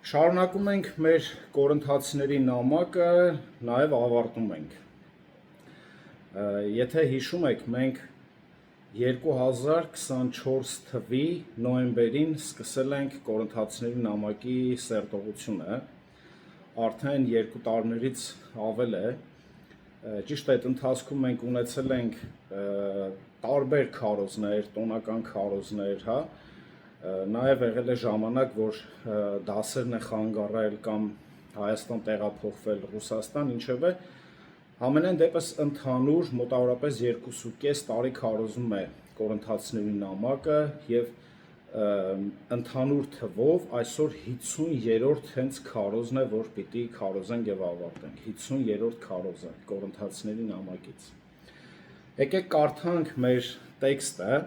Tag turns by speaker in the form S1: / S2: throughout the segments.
S1: Շարունակում ենք մեր կորինթացիների նամակը, նաև ավարտում ենք։ Եթե հիշում եք, մենք 2024 թվականի նոյեմբերին սկսել ենք կորինթացիների նամակի սերտողությունը, արդեն 2 տարիներից ավել է, ճիշտ այդ ընթացքում մենք ունեցել ենք տարբեր քարոզներ, տոնական քարոզներ, նաև եղել է ժամանակ, որ դասերն է խանգարել կամ Հայաստան տեղափոխվել Ռուսաստան, ինչևէ ամենայն դեպս ընդհանուր մոտավորապես 2.5 տարի քարոզում է կորինթացիների նամակը եւ ընդհանուր թվով այսօր 50-րդ հենց քարոզն է, որ պիտի քարոզենք եւ ավարտենք։ 50-րդ քարոզը կորինթացիների նամակից։ Եկեք կարդանք մեր տեքստը։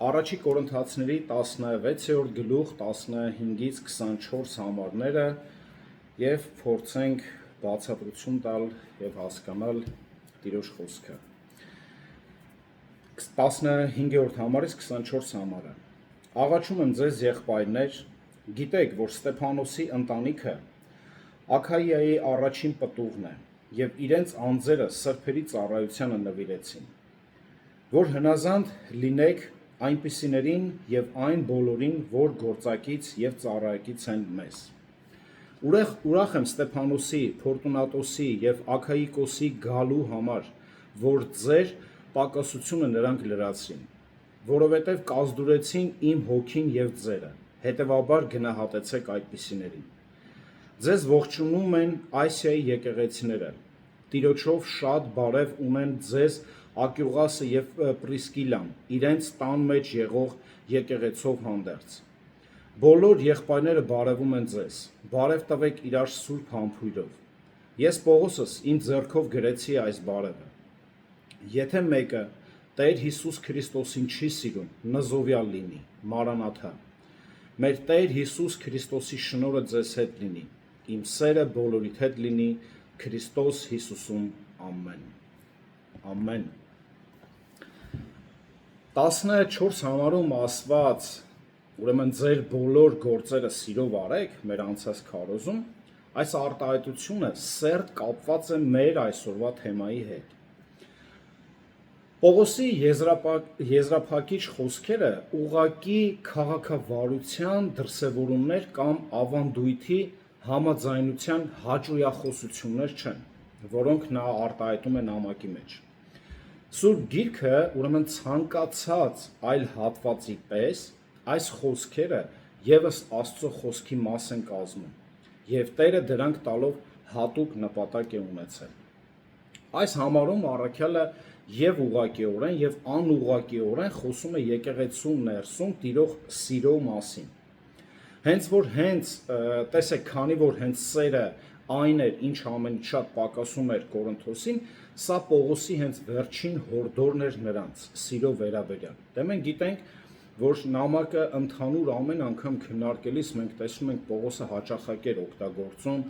S1: Առաջի կորինթացիների 16-րդ գլուխ 15-ից 24 համարները եւ փորձենք բացատրություն տալ եւ հասկանալ Տիրոջ խոսքը։ 15-րդ համարից 24 համարը։ Աղաչում եմ ձեզ, եղբայրներ, գիտեք, որ Ստեփանոսի ընտանիքը Աքայիայի առաջին պտուղն է եւ իրենց անձերը սրբերի ծառայությանը նվիրեցին, որ հնազանդ լինեք այնպիսիներին եւ այն բոլորին, որ գործակից եւ ծառայակից են մեզ։ Ուրախ եմ Ստեփանոսի, Ֆորտունատոսի եւ Աքայիկոսի գալու համար, որ ձեր պակասությունը նրանք լրացրին, որովհետեւ կազդուրեցին իմ հոգին եւ ձերը, հետեւաբար գնահատեցեք այդպիսիներին։ Ձեզ ողջունում են Ասիայի եկեղեցիները, Տիրոջով շատ բարև ունեն ձեզ Ակյուղասը եւ Պրիսկիլան, իրենց տան մեջ եղող եկեղեցով հանդերձ։ Բոլոր եղբայրները բարևում են ձեզ, բարև տվեք իրար սուրբ համբույրով։ Ես Պողոսս իմ ձեռքով գրեցի այս բարևը։ Եթե մեկը Տեր Հիսուս Քրիստոսին չի սիրում, նզովյալ լինի, Մարանաթա։ Մեր Տեր Հիսուս Քրիստոսի շնորհը ձեզ հետ լինի, իմ սերը բոլորիդ հետ լինի, Քրիստոս Հիսուսում, ամեն։ Ամեն։ 14 համարում ասված, ուրեմն ձեր բոլոր գործերը սիրով արեք, մեր անցած քարոզում, այս արտահայտությունը սերտ կապված է մեր այսօրվա թեմայի հետ։ Պողոսի եզրափակիչ խոսքերը ուղղակի քաղաքավարության դրսևորումներ կամ ավանդույթի համաձայնության հաճույախոսություններ չեն, որոնք նա արտահայտում է նամակի մեջ։ Սուրբ Գիրքը, ուրեմն ցանկացած այլ հատվածի պես, այս խոսքերը եւս Աստծո խոսքի մաս են կազմում, եւ Տերը դրանք տալով հատուկ նպատակ է ունեցել։ Այս համարում առաքյալը եւ ուղղակիորեն եւ անուղղակիորեն խոսում է եկեղեցու ներսում տիրող սիրո մասին։ Տեսեք, քանի որ հենց սերը այն էր, ինչ ամենից շատ պակասում էր Կորինթոսին, սա Պողոսի հենց վերջին հորդորն էր նրանց սիրո վերաբերյալ։ Դե մենք գիտենք, որ նամակը ընդհանուր ամեն անգամ քննարկելիս մենք տեսնում ենք Պողոսը հաճախակեր օգտագործում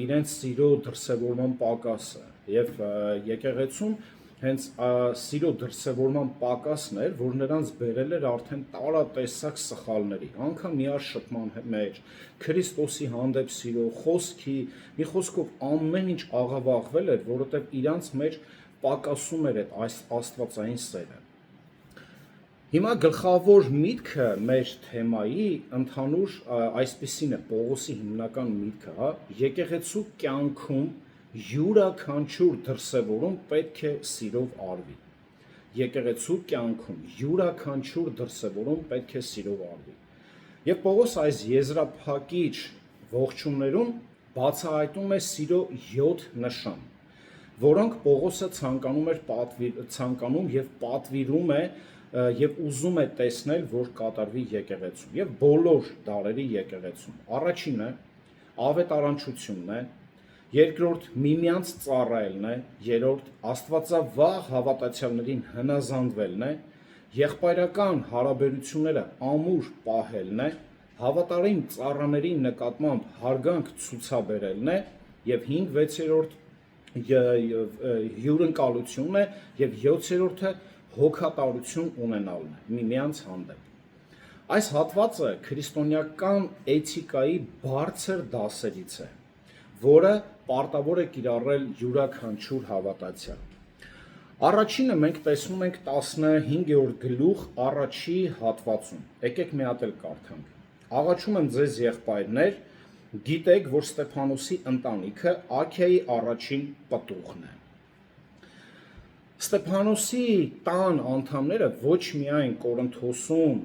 S1: իրենց սիրո դրսևորման պակասը եւ եկեղեցում հենց սիրո դրսևորման պակասն էր, որ նրանց բերել էր արդեն տարատեսակ սխալների, անգամ միաշփման մեջ, Քրիստոսի հանդեպ սիրո, խոսքի, մի խոսքով ամեն ինչ աղավաղվել էր, որովհետև իրանց մեջ պակասում էր այս աստվածային սերը։ Հիմա գլխավոր միտքը մեր թեմայի ընդհանուր այսպիսին է, Պողոսի հիմնական միտքը, եկեղեցու կյանքում յուրաքանչյուր դրսևորում պետք է սիրով արվի։ Եկեղեցու կյանքում յուրաքանչյուր դրսևորում պետք է սիրով արվի։ Եվ Պողոս այս եզրափակիչ ողջուններում բացահայտում է սիրո 7 նշան, որոնք Պողոսը ցանկանում եւ պատվիրում է եւ ուզում է տեսնել, որ կատարվի եկեղեցում եւ բոլոր դարերի եկեղեցում։ Առաջինը ավետարանչությունն է, երկրորդ միմյանց ծառայելն է, երրորդ աստվածավաղ հավատացյալներին հնազանդվելն է, եղբայրական հարաբերությունները ամուր պահելն է, հավատարիմ ծառաների նկատմամբ հարգանք ցուցաբերելն է եւ 5-6-րդ հյուրընկալությունն է եւ 7-րդը հոգատարություն ունենալն է միմյանց հանդեպ։ Այս հատվածը քրիստոնեական էթիկայի բարձր դասերից է, որը պարտավոր է կիրառել յուրաքանչյուր հավատացյալ։ Առաջինը մենք տեսնում ենք 15-րդ գլուխ առաջի հատվածում։ Եկեք մի հատ էլ կարդանք։ Աղաչում եմ ձեզ եղբայրներ, գիտեք, որ Ստեփանոսի ընտանիքը Աքիայի առաջին պտուղն է։ Ստեփանոսի տան անդամները ոչ միայն Կորինթոսում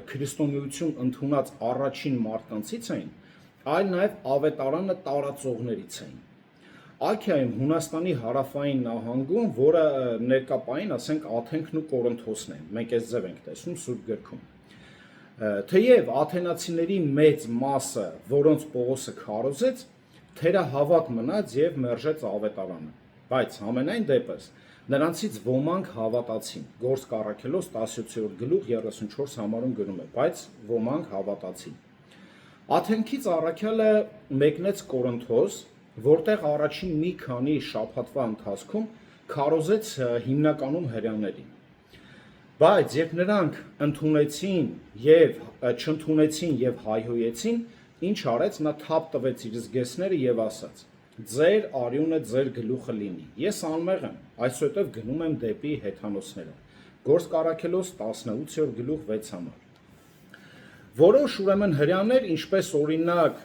S1: քրիստոնեություն ընդունած առաջին մարդկանցից էին, այլ նաև ավետարանը տարածողներից էին։ Աքիայում Հունաստանի հարավային նահանգում, որը ներկապային, ասենք, Աթենքն ու Կորինթոսն են, մենք այս ձև ենք տեսնում Սուրբ գրքում։ Թեև աթենացիների մեծ մասը, որոնց Պողոսը քարոզեց, թերահավատ մնաց եւ մերժեց ավետարանը, բայց համենայն դեպս նրանցից ոմանք հավատացին։ Գործք առաքելոց 17-րդ գլուխ 34 համարում գրում է, բայց ոմանք հավատացին։ Աթենքից առաքյալը մեկնեց Կորինթոս, որտեղ առաջին մի քանի շաբաթվա ընթացքում քարոզեց հիմնականում հրեաներին։ Բայց երբ նրանք չընդունեցին եւ հայհոյեցին, ինչ արեց, նա թափ տվեց իր զգեստները եւ ասաց. «Ձեր արյունը ձեր գլուխը լինի։ Ես անմեղ եմ, այսուհետև գնում եմ դեպի հեթանոսները»։ Գործք առաքելոց 18-րդ գլուխ 6 համար։ Որոշ ուրեմն հրեաներ, ինչպես օրինակ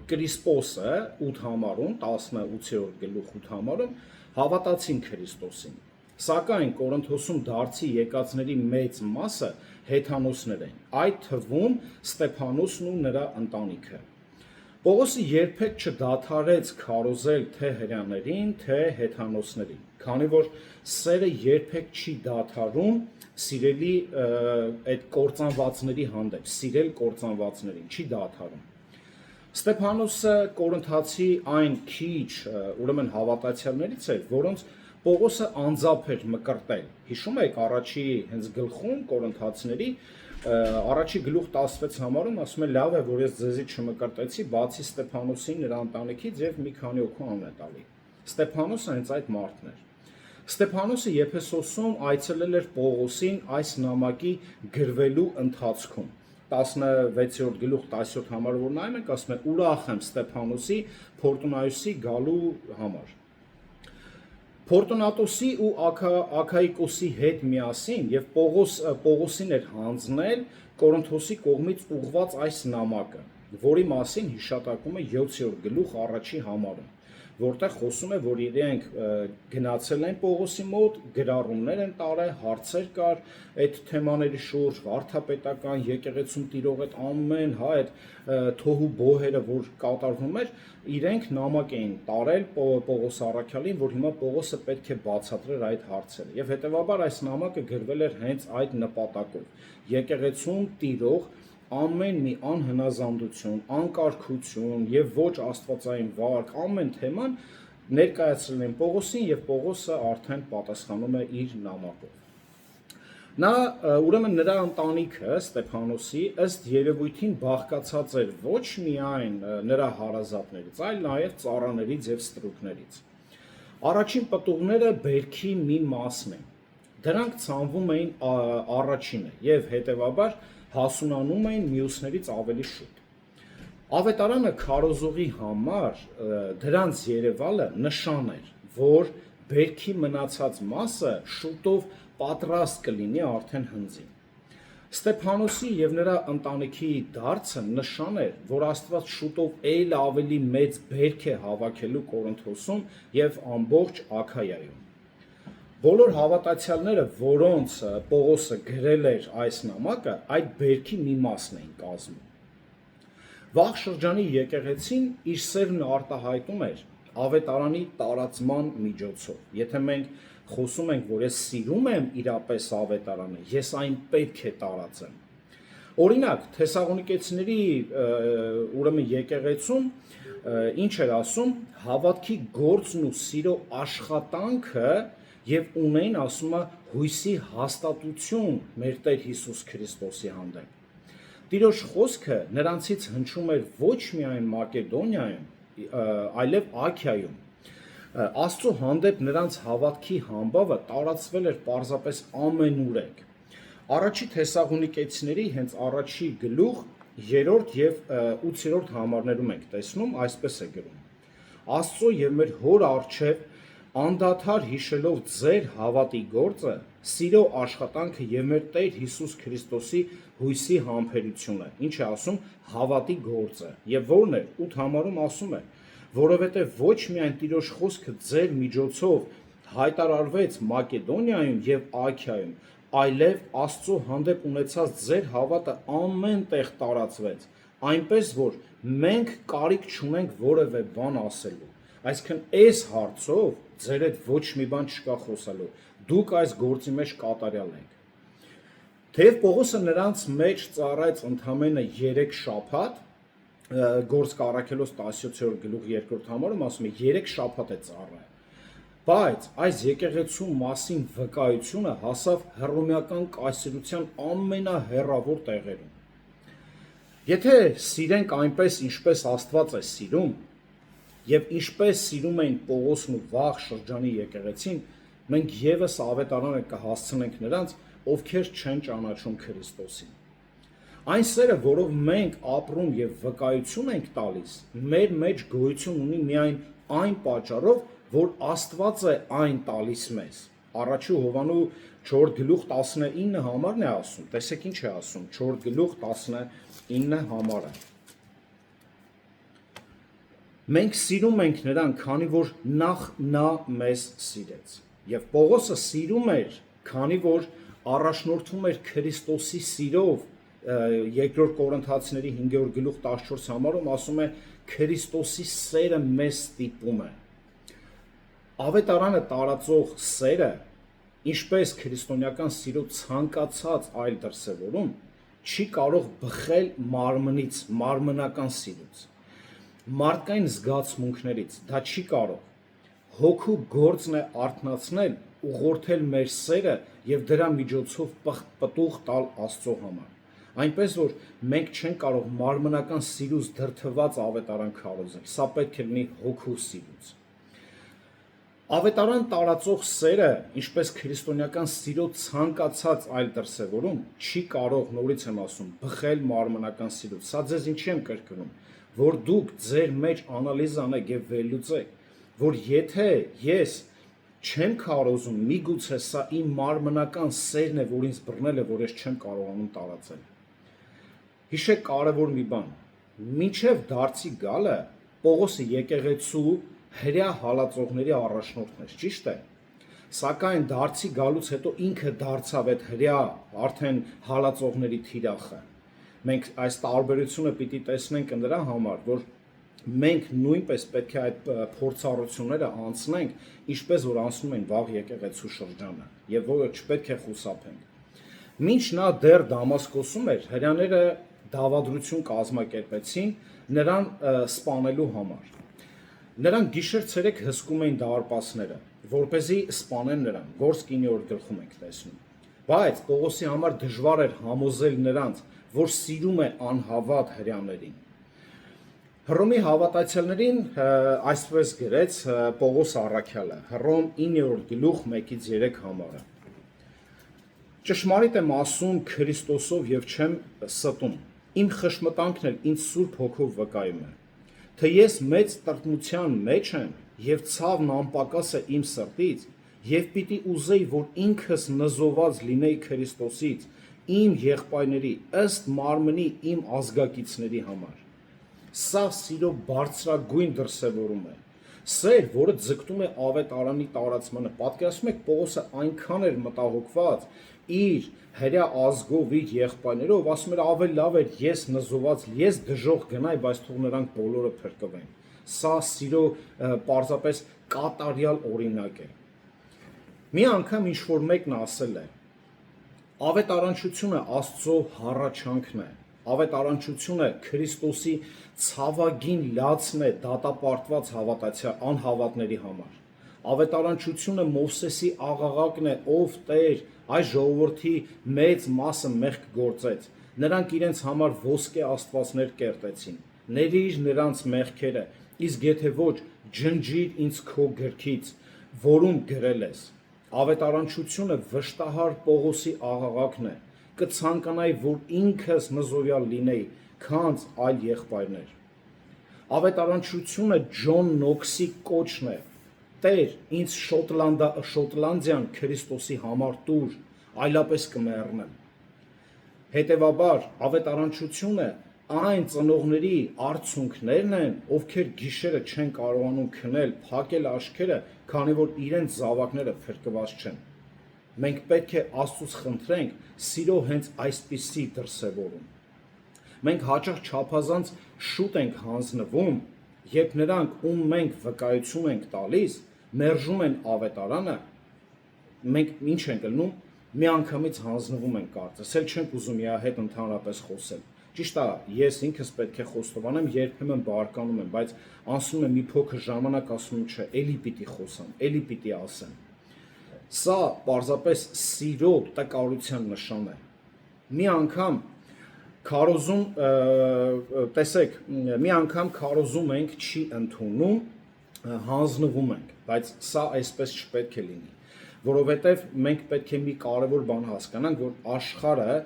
S1: Կրիսպոսը 8 համարում, 18-րդ գլուխ 8 համարում, հավատացին Քրիստոսին։ Սակայն Կորինթոսում դարձի եկածների մեծ մասը հեթանոսներ էին, այդ թվում Ստեփանոսն ու նրա ընտանիքը։ Պողոսը երբեք չդադարեց քարոզել թե հրեաներին, թե հեթանոսներին, քանի որ սերը երբեք չի դադարում սիրելի այդ կործանվածների հանդեպ, սիրել կործանվածներին, չի դադարում։ Ստեփանոսը Կորինթացի այն քիչ ուրեմն հավատացյալներից էր, որոնց Պողոսը անձամբ էր մկրտել։ Հիշում եք առաջի հենց գլխում Կորինթացիների առաջի գլուխ 16 համարում ասում է լավ է, որ ես ձեզի չմկրտեցի, բացի Ստեփանոսին, նրա ընտանիքից եւ մի քանի օգու անուն է տալի։ Ստեփանոսը հենց այդ մարդն էր։ Ստեփանոսը Եփեսոսում այցելել էր Պողոսին այս նամակի գրվելու ընթացքում։ 16-րդ գլուխ 17 համարը որ նայում ենք, ասում է ուրախ եմ Ստեփանոսի Ֆորտունայոսի գալու համար։ Ֆորտունատոսի ու Աքայիկոսի հետ միասին եւ Պողոսին էր հանձնել Կորինթոսի կողմից ուղված այս նամակը, որի մասին հիշատակում է 7-րդ գլուխ առաջի համարում, որտեղ խոսում է, որ իրենք գնացել են Պողոսի մոտ, գրառումներ են տարել, հարցեր կար այդ թեմաների շուրջ, վարդապետական, եկեղեցում տիրող այդ ամեն, այդ թոհու բոհերը, որ կատարվում էր, իրենք նամակ էին տարել Պողոս առաքյալին, որ հիմա Պողոսը պետք է բացատրեր այդ հարցերը։ Եվ հետևաբար այս նամակը գրվել էր հենց այդ նպատակով։ Եկեղեցում տիրող ամեն մի անհնազանդություն, անկարգություն եւ ոչ աստվածային վարք, ամեն թեման ներկայացրել են Պողոսին եւ Պողոսը արդեն պատասխանում է իր նամակով։ Նա ուրեմն նրա ընտանիքը Ստեփանոսի ըստ երևույթին բաղկացած էր ոչ միայն նրա հարազատներից, այլ նաեւ ծառաներից եւ ստրուկներից։ Առաջին պտուղները բերքի մի մասն են։ Դրանք ցանվում էին առաջինը եւ հետեւաբար հասունանում էին մյուսներից ավելի շուտ։ Ավետարանը քարոզողի համար դրանց երևալը նշան էր, որ բերքի մնացած մասը շուտով պատրաստ կլինի արդեն հնձին։ Ստեփանոսի եւ նրա ընտանիքի դարձը նշան էր, որ Աստված շուտով այլ ավելի մեծ բերք է հավաքելու Կորինթոսում եւ ամբողջ Աքայայում։ Բոլոր հավատացյալները, որոնց Պողոսը գրել էր այս նամակը, այդ բերքի մի մասն էին կազմում։ Վաղ շրջանի եկեղեցին իր սերն արտահայտում էր ավետարանի տարածման միջոցով։ Եթե մենք խոսում ենք, որ ես սիրում եմ իրապես ավետարանը, ես այն պետք է տարածեմ։ Օրինակ, Թեսաղոնիկեցիների ուրեմն եկեղեցում ինչ էր ասում, հավատքի գործն ու սիրո աշխատանքը եւ ունեին, ասում է, հույսի հաստատություն մեր Տեր Հիսուս Քրիստոսի հանդեպ։ Տիրոջ խոսքը նրանցից հնչում էր ոչ միայն Մակեդոնիայում, այլև Աքիայում։ Աստծո հանդեպ նրանց հավատքի համբավը տարածվել էր պարզապես ամենուրեք։ Առաջի Թեսաղոնիկեցիների հենց առաջի գլուխ 3 եւ 8-րդ համարներում ենք տեսնում, այսպես է գրում. Աստծո եւ մեր հոր առջև անդադար հիշելով ձեր հավատի գործը, սիրո աշխատանքը եւ մեր Տեր Հիսուս Քրիստոսի հույսի համբերությունը, ինչ է ասում հավատի գործը, եւ որն է 8 համարում ասում է, որովհետեւ ոչ միայն Տիրոջ խոսքը ձեր միջոցով հայտարարվեց Մակեդոնիայում եւ Աքիայում, այլև Աստծո հանդեպ ունեցած ձեր հավատը ամեն տեղ տարածվեց, այնպես որ մենք կարիք չունենք որևէ բան ասելու։ Այսինքն այս հարցով ձեր հետ ոչ մի բան չկա խոսալու։ Դուք այս գործի մեջ կատարյալ եք։ Թեև Պողոսը նրանց մեջ ծառայեց ընդամենը 3 շաբաթ, Գործք Առաքելոց 17-րդ գլուխ 2-րդ համարում ասում է 3 շաբաթ է ծառայել։ Բայց այս եկեղեցու մասին վկայությունը հասավ հռոմեական կայսրության ամենահեռավոր տեղերում։ Եթե սիրենք այնպես, ինչպես Աստված է սիրում, եւ ինչպես սիրում էին Պողոսն ու վաղ շրջանի եկեղեցին, մենք եւս ավետարանը կհասցնենք նրանց, ովքեր չեն ճանաչում Քրիստոսին։ Այն սերը, որով մենք ապրում եւ վկայություն ենք տալիս, մեր մեջ գոյություն ունի միայն այն պատճառով, որ Աստված է այն տալիս մեզ։ Առաջի Հովանու 4 գլուխ 19 համարն է ասում։ Տեսեք ինչ է ասում 4 գլուխ 19 համարը։ Մենք սիրում ենք նրան, քանի որ նախ նա մեզ սիրեց։ Եվ Պողոսը սիրում էր, քանի որ առաջնորդվում էր Քրիստոսի սիրով, 2 Կորինթացիների 5-րդ գլուխ 14 համարում ասում է Քրիստոսի սերը մեզ ստիպում է։ Ավետարանը տարածող սերը, ինչպես քրիստոնեական սիրո ցանկացած այլ դրսևորում, չի կարող բխել մարմնից, մարմնական սիրուց, մարդկային զգացմունքներից, դա չի կարող։ Հոգու գործն է արթնացնել, ուղղորդել մեր սերը եւ դրա միջոցով պտուղ տալ Աստծո համար։ Այնպես որ մենք չենք կարող մարմնական սիրուց դրդված ավետարան քարոզել, սա պետք է լինի հոգու սիրուց։ Ավետարան տարածող սերը, ինչպես քրիստոնեական սիրո ցանկացած այլ դրսևորում, չի կարող, նորից եմ ասում, բխել մարմնական սիրուց։ Սա ձեզ ինչի եմ կրկնում, որ դուք ձեր մեջ անալիզ անեք եւ վերլուծեք, որ եթե ես չեմ քարոզում, միգուցե սա իմ մարմնական սերն է, որ ինձ բռնել է, որ ես չեմ կարողանում տարածել։ Հիշեք կարևոր մի բան, մինչև դարձի գալը Պողոսը եկեղեցու հրյա հալածողների առաջնորդն էր, ճիշտ է։ Սակայն դարձի գալուց հետո ինքը դարձավ այդ հրյա արդեն հալածողների թիրախը։ Մենք այս տարբերությունը պիտի տեսնենք նրա համար, որ մենք նույնպես պետք է այդ փորձառությունները անցնենք, ինչպես որ անցնում են վաղ եկեղեցու շրջանը, եւ որը չպետք է խուսափենք։ Մինչ նա դեռ Դամասկոսում էր, հրյաները դավադրություն կազմակերպեցին նրան սպանելու համար։ Նրանք գիշեր-ցերեկ հսկում էին դարպասները, որպեսզի սպանեն նրան, Գործք 9-րդ գլխում ենք տեսնում։ Բայց Պողոսի համար դժվար էր համոզել նրանց, որ սիրում է անհավատ հրյաներին։ Հռոմի հավատացյալներին այսպես գրեց Պողոս առաքյալը, Հռոմ 9-րդ գլուխ 1-3 համարը։ Ճշմարիտ եմ ասում Քրիստոսով եւ չեմ ստում։ Իմ խշմտանքն էլ ինձ Սուրբ Հոգով վկայում է, թե ես մեծ տրտմության մեջ եմ եւ ցավն անպակաս է իմ սրտից, եւ պիտի ուզեի, որ ինքս նզոված լինեի Քրիստոսից, իմ եղբայրների ըստ մարմնի իմ ազգակիցների համար։ Սա սիրո բարձրագույն դրսևորում է։ Սեր, որը ձգտում է ավետարանի տարածմանը, պատկերացնում եք Պողոսը այնքան էր մտահոգված իր հրյա ազգով, իր եղբայրներով, ասում էր ավելի լավ էր ես նզոված, ես դժոխք գնայի, բայց թող նրանք բոլորը փրկվեն։ Սա սիրո պարզապես կատարյալ օրինակ է։ Մի անգամ ինչ որ մեկն ասել է. ավետարանչությունը Աստծո հառաչանքն է։ Ավետարանչությունը Քրիստոսի ցավագին լացն է դատապարտված անհավատների համար։ Ավետարանչությունը Մովսեսի աղաղակն է, ով Տեր, այս ժողովրդի մեծ մասը մեղք գործեց։ Նրանք իրենց համար ոսկե աստվածներ կերտեցին։ Ներիր նրանց մեղքերը, իսկ եթե ոչ, ջնջիր ինձ քո գրքից, որում գրել ես։ Ավետարանչությունը վշտահար Պողոսի աղաղակն է, կցանկանայի, որ ինքս նզովյալ լինեի, քանց այլ եղբայրներ։ Ավետարանչությունը Ջոն Նոքսի կոչն է. Տեր, ինձ Շոտլանդիան Քրիստոսի համար տուր, այլապես կմեռնեմ։ Հետևաբար, ավետարանչությունը այն ծնողների արցունքներն են, ովքեր գիշերը չեն կարողանում քնել, փակել աչքերը, քանի որ իրենց զավակները փրկված չեն։ Մենք պետք է Աստծուց խնդրենք սիրո հենց այսպիսի դրսևորում։ Մենք հաճախ չափազանց շուտ ենք հանձնվում, երբ նրանք, ում մենք վկայություն ենք տալիս, մերժում են ավետարանը, մենք ինչ ենք ելնում, միանգամից հանձնվում ենք կարծես, էլ չենք ուզում իրա հետ ընդհանրապես խոսել։ Ճիշտ է, ես ինքս պետք է խոստովանեմ, երբեմն բարկանում եմ, բայց անցնում է մի փոքր ժամանակ, ասում եմ, չէ, էլի պիտի խոսամ, էլի պիտի ասեմ։ Սա պարզապես սիրո տկարության նշան է։ Մի անգամ քարոզում, տեսեք, մի անգամ քարոզում ենք, չի ընդունում, հանձնվում ենք, բայց սա այսպես չպետք է լինի, որովհետև մենք պետք է մի կարևոր բան հասկանանք, որ աշխարհը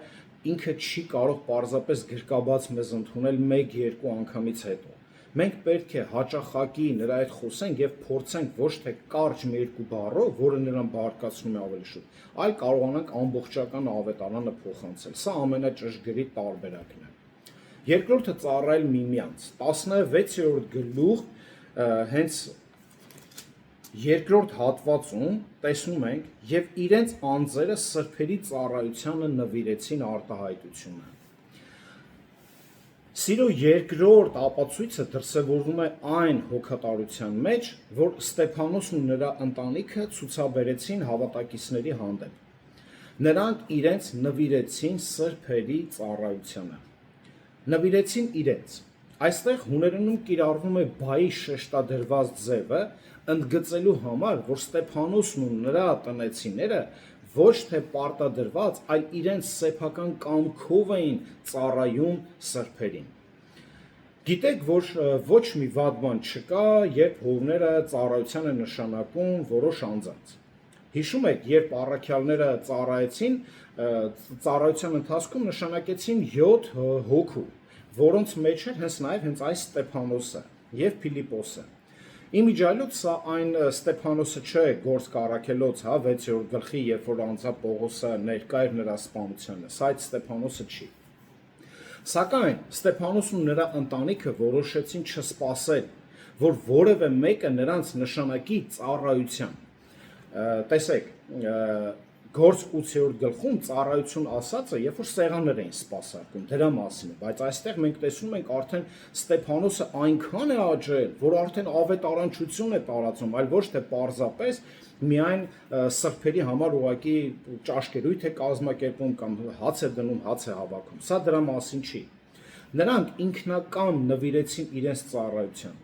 S1: ինքը չի կարող պարզապես գրկաբաց մեզ ընդունել 1-2 անգամից հետո։ Մենք պետք է հաճախակի նրա հետ խոսենք եւ փորձենք ոչ թե կարճ 1-2 բառով, որը նրան բարկացնում է ավելի շուտ, այլ կարողանանք ամբողջական ավետարանը փոխանցել։ Սա ամենաճշգրիտ տարբերակն է։ Երկրորդը ծառայել միմյանց։ 16-րդ գլուխ հենց երկրորդ հատվածում տեսնում ենք եւ իրենց անձերը սրբերի ծառայությանը նվիրեցին արտահայտությունը։ Սիրո երկրորդ ապացույցը դրսևորվում է այն հոգատարության մեջ, որ Ստեփանոսն ու նրա ընտանիքը ցուցաբերեցին հավատակիցների հանդեպ։ Նրանք իրենց նվիրեցին սրբերի ծառայությանը։ Նվիրեցին իրենց։ Այստեղ հուներենում կիրառվում է բայի շեշտադրված ձևը, ընդգծելու համար, որ Ստեփանոսն ու նրա տնեցիները ոչ թե պարտադրված, այլ իրենց սեփական կամքով էին ծառայում սրբերին։ Գիտեք, որ ոչ մի վատ բան չկա, երբ հովները ծառայության է նշանակում որոշ անձանց։ Հիշում եք, երբ առաքյալները ծառայեցին, ծառայության ընթացքում նշանակեցին 7 հոգու, որոնց մեջ էր հենց այս Ստեփանոսը եւ Փիլիպոսը։ Իմիջիայլոց սա այն Ստեփանոսը չէ, գործք առաքելոց, 6-րդ գլխի, երբ որ անձա Պողոսը ներկա էր նրա սպանությանը, սա այդ Ստեփանոսը չի։ Սակայն Ստեփանոսն ու նրա ընտանիքը որոշեցին չսպասել, որ որևէ մեկը նրանց նշանակի ծառայության։ Տեսեք, Գործ 8-րդ գլխում ծառայություն ասածը, երբ որ սեղաններ էին սպասարկում, դրա մասին է, բայց այստեղ մենք տեսնում ենք արդեն Ստեփանոսը այնքան է աճել, որ արդեն ավետարանչություն է տարածում, այլ ոչ թե պարզապես միայն սրբերի համար ուղղակի ճաշկերույթ է կազմակերպում կամ հաց է դնում, հաց է հավաքում։ Սա դրա մասին չի։ Նրանք ինքնակամ նվիրեցին իրենց ծառայության։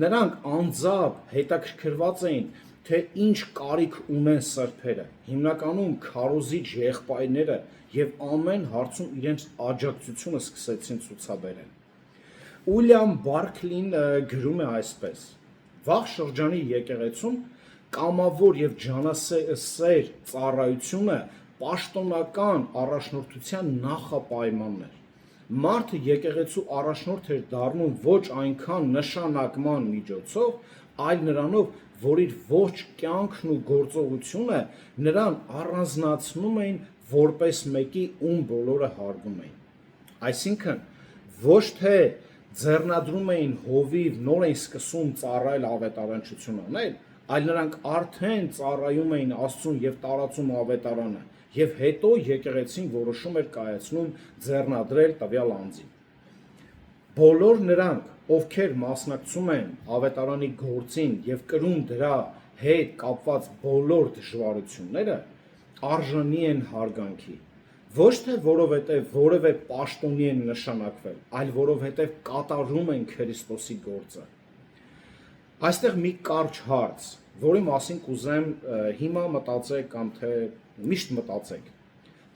S1: Նրանք անձամբ հետաքրքրված էին, թե ինչ կարիք ունեն սրբերը, հիմնականում քարոզիչ եղբայրները եւ ամեն հարցում իրենց աջակցությունը սկսեցին ցուցաբերել։ Ուիլյամ Բարքլին գրում է այսպես. Վաղ շրջանի եկեղեցում կամավոր եւ ջանասեր ծառայությունը պաշտոնական առաջնորդության նախապայմանն էր։ Մարդը եկեղեցու առաջնորդ էր դառնում ոչ այնքան նշանակման միջոցով, այլ նրանով, որ իր ողջ կյանքն ու գործողությունը նրան առանձնացնում էին որպես մեկի, ում բոլորը հարգում էին։ Այսինքն, ոչ թե ձեռնադրում էին հովիվ, նոր էին սկսում ծառայել ավետարանչություն անել, այլ նրանք արդեն ծառայում էին Աստծուն եւ տարածում ավետարանը, եւ հետո եկեղեցին որոշում էր կայացնում ձեռնադրել տվյալ անձին։ Բոլոր նրանք, ովքեր մասնակցում են ավետարանի գործին եւ կրում դրա հետ կապված բոլոր դժվարությունները, արժանի են հարգանքի, ոչ թե որովհետեւ որևէ պաշտոնի են նշանակվել, այլ որովհետեւ կատարում են Քրիստոսի գործը։ Այստեղ մի կարճ հարց, որի մասին կուզեմ հիմա մտածեք կամ թե միշտ մտածեք։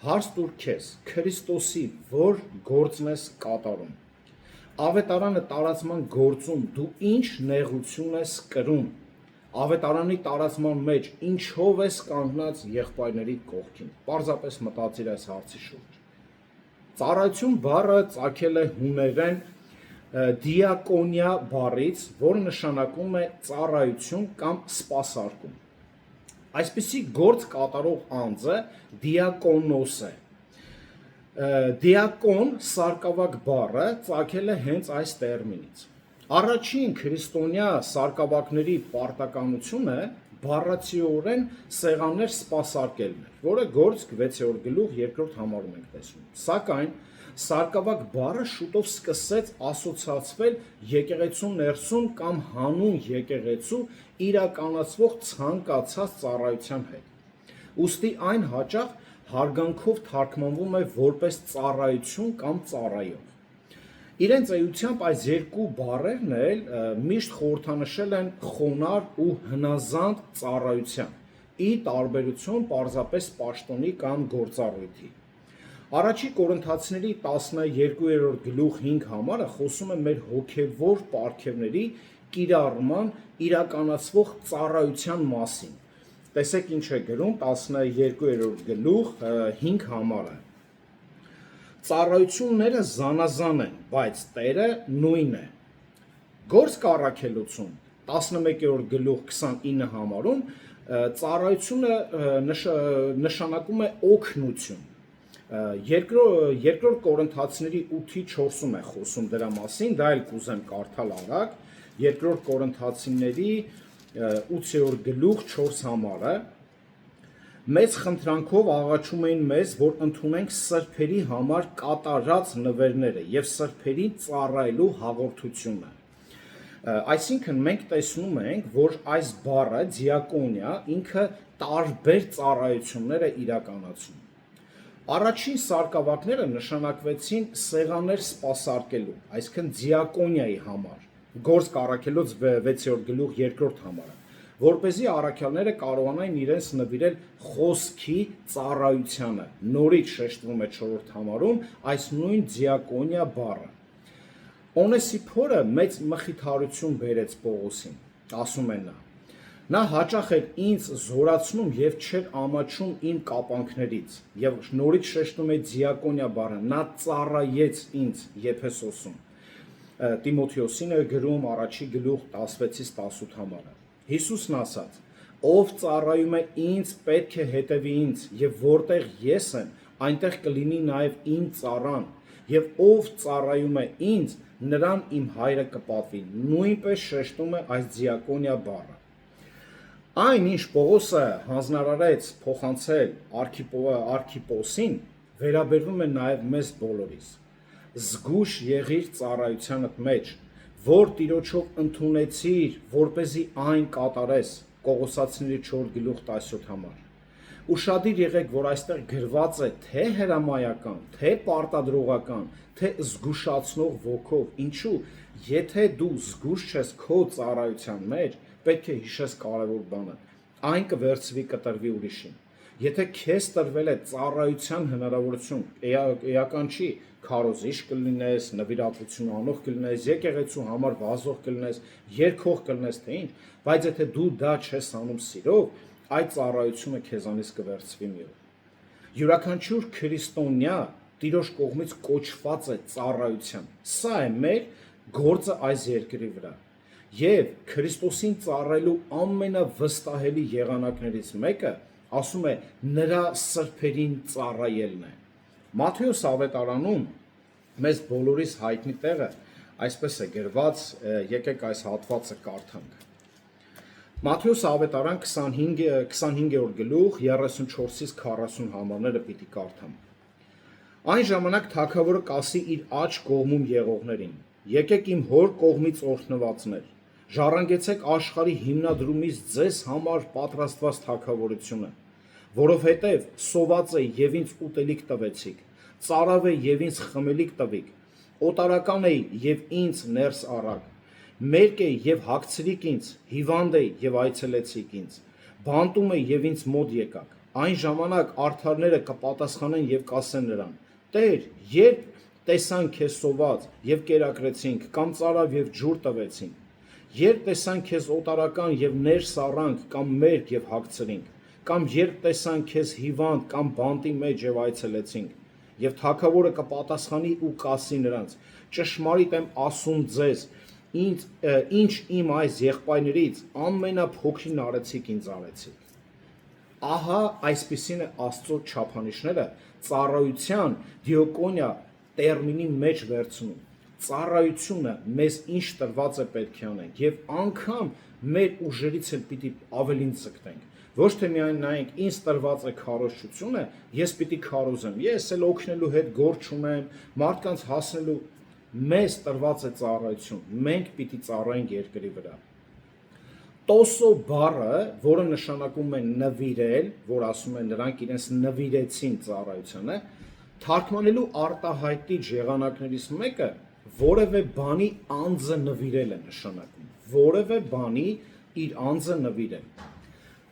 S1: Հարց տուր քեզ, Քրիստոսի որ գործն ես կատարում։ Ավետարանը տարածման գործում դու ինչ նեղություն ես կրում, ավետարանի տարածման մեջ ինչով ես կանգնած եղբայրների կողքին, պարզապես մտածիր այս հարցի շուրջ։ Ծառայություն բառը ծագել է հուներեն դիակոնիա բառից, որը նշանակում է ծառայություն կամ սպասարկում։ Այսպիսի գործ կատարող անձը դիակոնոս է։ Դիակոն սարկավակ բառը ծագել է հենց այս տերմինից։ Առաջին քրիստոնյա սարկավակների պարտականությունը բառացիորեն սեղաններ սպասարկելն էր, որը գործք 6-րդ գլուխ 2-րդ համարում ենք տեսնում։ Սակայն սարկավակ բառը շուտով սկսեց ասոցիացվել եկեղեցու ներսում կամ հանուն եկեղեցու իրականացվող ցանկացած ծառայության հետ։ Ուստի այն հաճախ հարգանքով թարգմանվում է որպես ծառայություն կամ ծառայող։ Իրենց էությամբ այս երկու բառերն էլ միշտ խորհրդանշել են խոնար ու հնազանդ ծառայության, ի տարբերություն պարզապես պաշտոնի կամ գործառույթի։ Առաջի Կորինթացիների 12-րդ գլուխ 5 համարը խոսում է մեր հոգևոր պարգևների կիրառման իրականացվող ծառայության մասին։ Տեսեք ինչ է գրում 12-րդ գլուխ 5 համարը։ Ծառայությունները զանազան են, բայց Տերը նույն է։ Գործք առաքելություն 11-րդ գլուխ 29 համարում ծառայությունը նշանակում է օգնություն։ Երկրորդ Կորինթացիների 8-4-ում է խոսում դրա մասին, դա էլ կուզեմ կարդալ արագ։ Երկրորդ Կորինթացիների 8-րդ գլուխ 4 համարը մեծ խնդրանքով աղաչում էին մեզ, որ ընդունենք սրբերի համար կատարած նվերները եւ սրբերին ծառայելու հաղորդությունը։ Այսինքն մենք տեսնում ենք, որ այս բառը դիակոնիա ինքը տարբեր ծառայություններ է իրականացնում։ Առաջին սարկավակները նշանակվեցին սեղաններ սպասարկելու, այսինքն դիակոնիայի համար, գործք առաքելոց 6-րդ գլուխ 2-րդ համարը, որպեսզի առաքյալները կարողանային իրենց նվիրել խոսքի ծառայությանը։ Նորից շեշտվում է 4-րդ համարում այս նույն դիակոնիա բառը։ Օնեսիփորը մեծ մխիթարություն բերեց Պողոսին, ասում է նա հաճախ էր ինձ զորացնում եւ չէր ամաչում իմ կապանքներից, եւ նորից շեշտում է դիակոնիա բառը, նա ծառայեց ինձ Եփեսոսում։ Տիմոթեոսին է գրում առաջի գլուխ 16-18 համարը։ Հիսուսն ասաց. ով ծառայում է ինձ, պետք է հետևի ինձ, եւ որտեղ ես եմ, այնտեղ կլինի նաեւ իմ ծառան, եւ ով ծառայում է ինձ, նրան իմ հայրը կպատվի։ Նույնպես շեշտում է այս դիակոնիա բառը։ Այն, ինչ Պողոսը հանձնարարեց փոխանցել Արքիպոսին, վերաբերվում է նաեւ մեզ բոլորիս։ Զգույշ եղիր ծառայությանդ մեջ, որ Տիրոջով ընդունեցիր, որպեսզի այն կատարես, Կողոսացիների 4 գլուխ 17 համար։ Ուշադիր եղեք, որ այստեղ գրված է թե հրամայական, թե պարտադրողական, թե զգուշացնող ոգով։ Ինչու, եթե դու զգուշ չես քո ծառայության մեջ, պետք է հիշես կարևոր բանը, այն կվերցվի կտրվի ուրիշին։ Եթե քեզ տրվել է ծառայության հնարավորություն, էական չի, քարոզիչ կլինես, նվիրատվություն անող կլինես, եկեղեցու համար վազող կլինես, երգող կլինես, թե ինչ, բայց եթե դու դա չես անում սիրով, այդ ծառայությունը քեզանից կվերցվի մի օր։ Յուրաքանչյուր քրիստոնյա Տիրոջ կողմից կոչված է ծառայության։ Սա է մեր գործը այս երկրի վրա։ Եվ Քրիստոսին ծառայելու ամենավստահելի եղանակներից մեկը, ասում է, նրա սրբերին ծառայելն է։ Մատթեոս ավետարանում մեզ բոլորիս հայտնի տեղը այսպես է գրված, եկեք այս հատվածը կարդանք։ Մատթեոս ավետարան 25-րդ գլուխ 34-ից 40 համարները պիտի կարդամ։ Այն ժամանակ թագավորը կասի իր աջ կողմում եղողներին. եկեք իմ հոր կողմից օրհնվածներ, ժառանգեցեք աշխարհի հիմնադրումից ձեզ համար պատրաստված թագավորությունը, որովհետև սոված է եւ ինձ ուտելիք տվեցիք, ծարավ է եւ ինձ խմելիք տվիք, օտարական էի եւ ինձ ներս առաք, մերկ է եւ հագցրիք ինձ, հիվանդ է եւ այցելեցիք ինձ, բանտում է եւ ինձ մոտ եկաք։ Այն ժամանակ արդարները կպատասխանեն եւ կասեն նրան. Տեր, երբ տեսանք քեզ սոված եւ կերակրեցինք, կամ ծարավ եւ ջուր տվեցինք, երբ տեսանք քեզ օտարական եւ ներս առանք, կամ մերկ եւ հագցրինք, կամ երբ տեսանք քեզ հիվանդ կամ բանտի մեջ եւ այցելեցինք, եւ թագավորը կպատասխանի ու կասի նրանց. ճշմարիտ եմ ասում ձեզ, ինչ իմ այս եղբայրներից ամենափոքրին արեցիք ինձ արեցիք։ Ահա այսպիսին է Աստծո չափանիշները ծառայության դիակոնիա տերմինի մեջ վերցնում։ Ծառայությունը մեզ ինչ տրված է պետք է անենք եւ անգամ մեր ուժերից էլ պիտի ավելին ձգտենք։ Ոչ թե միայն նայենք ինձ տրված է քարոզությունը, ես պիտի քարոզեմ, ես էլ օգնելու հետ գործ ունեմ, մարդկանց հասնելու, մեզ տրված է ծառայություն, մենք պիտի ծառայենք երկրի վրա։ Տոսո բառը, որը նշանակում է նվիրել, որ ասում են նրանք իրենց նվիրեցին ծառայությանը, թարգմանելու արտահայտիչ եղանակներից մեկը որևէ բանի անձը նվիրել է նշանակում, որևէ բանի իր անձը նվիրել։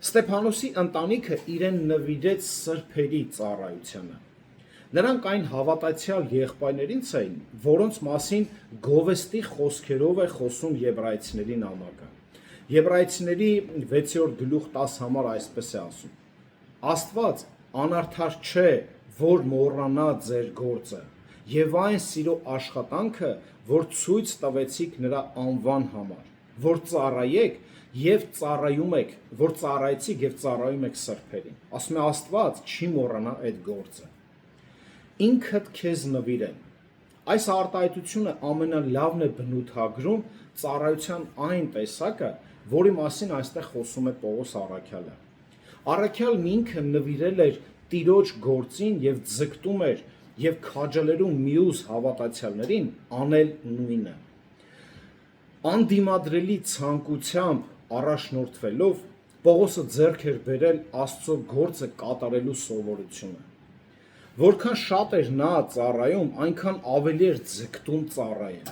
S1: Ստեփանոսի ընտանիքը իրեն նվիրեց սրբերի ծառայությանը։ Նրանք այն հավատացյալ եղբայրներից էին, որոնց մասին Գովեստի խոսքերով է խոսում Եբրայեցիների նամակը։ Եբրայեցիների 6-րդ գլուխ 10 համար այսպես է ասում. Աստված անարդար չէ, որ մոռանա ձեր գործը, եւ այն սիրո աշխատանքը, որ ցույց տվեցիք նրա անվան համար, որ ծառայեք եւ ծառայում եք, որ ծառայեցիք եւ ծառայում եք սրբերին։ Ասում է Աստված չի մոռանա այդ գործը։ Ինքդ քեզ նվիրել։ Այս արտահայտությունը ամենալավն է բնութագրում ծառայության այն տեսակը, որի մասին այստեղ խոսում է Պողոս առաքյալը։ Առաքյալն ինքը նվիրել էր Տիրոջ գործին եւ ձգտում էր եւ քաջալերում մյուս հավատացյալներին անել նույնը։ Անդիմադրելի ցանկությամբ առաջնորդվելով Պողոսը ձեռք էր բերել Աստծո գործը կատարելու սովորությունը։ Որքան շատ էր նա ծառայում, այնքան ավելի էր ձգտում ծառայել։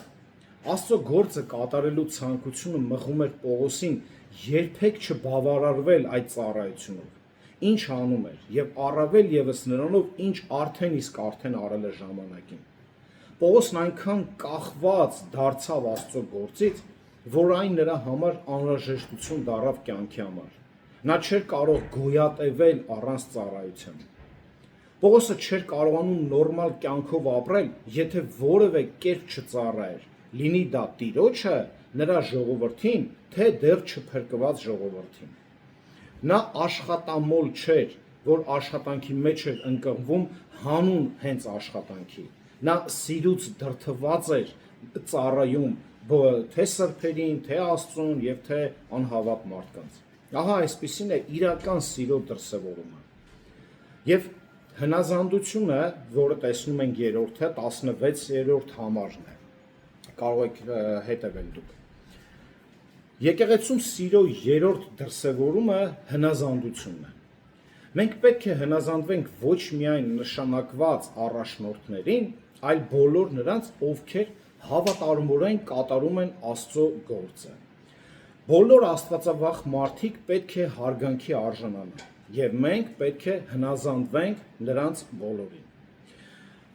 S1: Աստծո գործը կատարելու ցանկությունը մղում էր Պողոսին երբեք չբավարարվել այդ ծառայությունով, ինչ անում էր, եւ առավել եւս նրանով, ինչ արդեն արել է ժամանակին։ Պողոսն այնքան կախված դարձավ Աստծո գործից, որ այն նրա համար անհրաժեշտություն դառավ կյանքի համար։ Նա չէր կարող գոյատևել առանց ծառայության։ Պողոսը չէր կարողանում նորմալ կյանքով ապրել, եթե որևէ կերպ չծառայեր, լինի դա Տիրոջը, նրա ժողովրդին, թե դեռ չփրկված ժողովրդին։ Նա աշխատամոլ չէր, որ աշխատանքի մեջ էր ընկղմվում հանուն հենց աշխատանքի։ Նա սիրուց դրդված էր ծառայում թե սրբերին, թե Աստծուն եւ թե անհավատ մարդկանց։ Ահա այսպիսին է իրական սիրո դրսևորումը։ Եվ հնազանդությունը, որը տեսնում ենք 3-րդը 16-րդ համարն է։ Կարող եք հետևել դուք։ Եկեղեցում սիրո 3-րդ դրսևորումը հնազանդությունն է։ Մենք պետք է հնազանդվենք ոչ միայն նշանակված առաջնորդներին, այլ բոլոր նրանց, ովքեր հավատարմորեն կատարում են Աստծո գործը։ Բոլոր աստվածավախ մարդիկ պետք է հարգանքի արժանանան, եւ մենք պետք է հնազանդվենք նրանց բոլորին։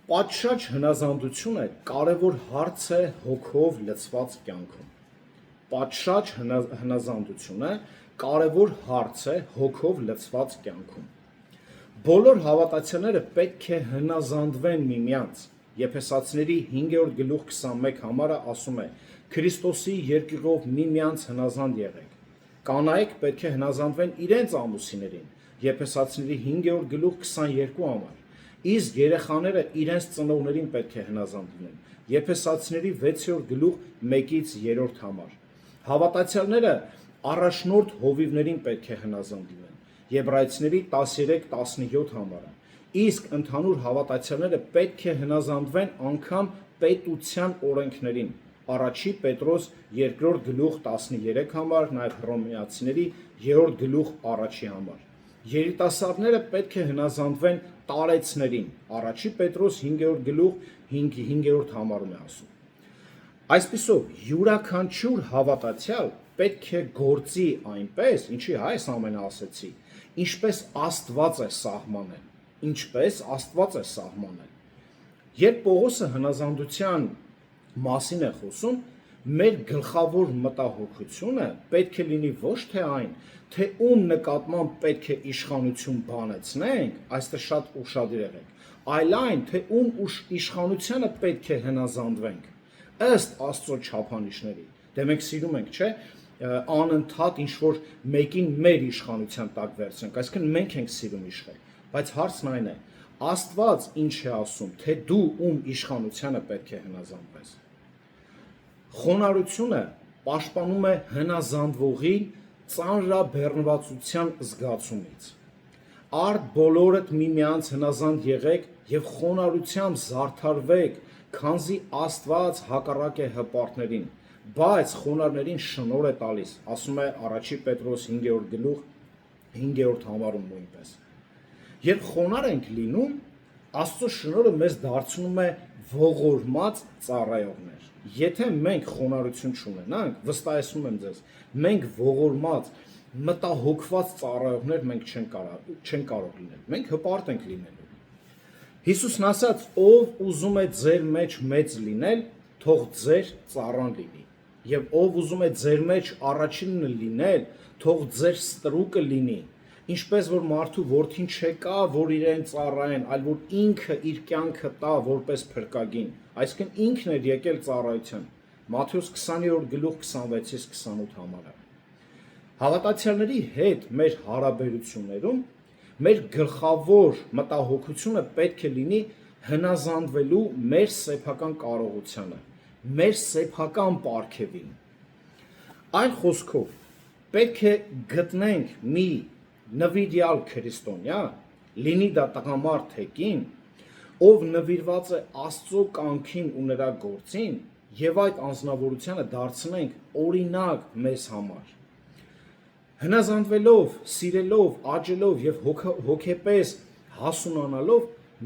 S1: Պատշաճ հնազանդությունը կարևոր հարց է հոգով լցված կյանքում։ Պատշաճ հնազանդությունը կարևոր հարց է հոգով լցված կյանքում։ Բոլոր հավատացյալները պետք է հնազանդվեն միմյանց։ Եփեսացիների 5-րդ գլուխ 21 համարը ասում է. Քրիստոսի երկյուղով միմյանց հնազանդ եղեք։ Կանայք պետք է հնազանդվեն իրենց ամուսիներին։ Եփեսացիների 5-րդ գլուխ 22 համար։ Իսկ երեխաները իրենց ծնողներին պետք է հնազանդվեն։ Եփեսացիների 6-րդ գլուխ 1-ից 3 համար։ Հավատացյալները առաջնորդ հովիվներին պետք է հնազանդվեն։ Եբրայեցիների 13-17 համարը։ Իսկ ընդհանուր հավատացյալները պետք է հնազանդվեն անգամ պետության օրենքներին։ Առաջի Պետրոս 2-րդ գլուխ 13 համար, նաև Հռոմեացիների 3-րդ գլուխ 1 համար։ Երիտասարդները պետք է հնազանդվեն տարեցներին։ Առաջի Պետրոս 5-րդ գլուխ 5-րդ համարում է ասում։ Այսպիսով յուրաքանչյուր հավատացյալ պետք է գործի այնպես, ինչի այս ամենը ասեցի, ինչպես Աստված է սահմանել, ինչպես Աստված է սահմանել։ Երբ Պողոսը հնազանդության մասին է խոսում, մեր գլխավոր մտահոգությունը պետք է լինի ոչ թե այն, թե ում նկատմամբ պետք է իշխանություն բանեցնենք, այստեղ շատ ուշադիր եղեք, այլ այն, թե ում իշխանությանը պետք է հնազանդվենք, ըստ Աստծո չափանիշների։ Դե մենք սիրում ենք, չէ՞, անընդհատ ինչ-որ մեկին մեր իշխանության տակ վերցնենք, այսինքն մենք ենք սիրում իշխել, բայց հարցն այն է, Աստված ինչ է ասում, թե դու ում իշխանությանը պետք է հնազանդվես։ Խոնարհությունը պաշտպանում է հնազանդվողի ծանրաբեռնվածության զգացումից։ Արդ բոլորդ միմյանց հնազանդ եղեք եւ խոնարհությամբ զարդարվեք, քանզի Աստված հակառակ է հպարտներին, բայց խոնարհներին շնորհ է տալիս, ասում է առաջի Պետրոս 5-րդ գլուխ 5-րդ համարում նույնպես։ Երբ խոնարհ ենք լինում, Աստծո շնորհը մեզ դարձնում է ողորմած ծառայողներ։ Եթե մենք խոնարհություն չունենանք, վստահեցնում եմ ձեզ, մենք ողորմած, մտահոգված ծառայողներ մենք չենք կարող լինել։ Մենք հպարտ ենք լինելու։ Հիսուսն ասաց, ով ուզում է ձեր մեջ մեծ լինել, թող ձեր ծառան լինի։ Եվ ով ուզում է ձեր մեջ առաջինը լինել, թող ձեր ստրուկը լինի։ Ինչպես որ մարդու որդին չեկա, որ իրեն ծառայեն, այլ որ ինքը իր կյանքը տա որպես փրկագին, այսինքն ինքն էր եկել ծառայության։ Մատթեոս 20-րդ գլուխ 26-28 համարը։ Հավատացյալների հետ մեր հարաբերություններում մեր գլխավոր մտահոգությունը պետք է լինի հնազանդվելու մեր սեփական կարողությանը, մեր սեփական պարգևին։ Այլ խոսքով, պետք է գտնենք մի նվիրյալ քրիստոնյա, լինի դա տղամարդ թե կին, ով նվիրված է Աստծո կամքին ու նրա գործին, եւ այդ անձնավորությունը դարձնենք օրինակ մեզ համար։ Հնազանդվելով, սիրելով, աճելով եւ հոգեպես հասունանալով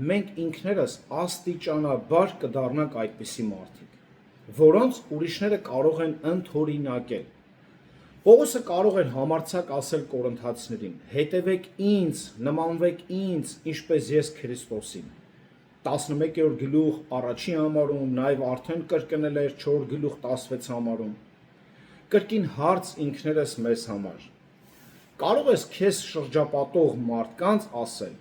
S1: մենք ինքներս աստիճանաբար կդառնանք այդպիսի մարդիկ, որոնց ուրիշները կարող են ընդօրինակել։ Պողոսը կարող էր համարձակ ասել կորինթացիներին. հետևեք ինձ, նմանվեք ինձ, ինչպես ես Քրիստոսին։ 11-րդ գլուխ առաջի համարում, նաև արդեն կրկնել էր 4 գլուխ 16 համարում։ Կրկին հարց ինքներս մեզ համար։ Կարող ես քեզ շրջապատող մարդկանց ասել.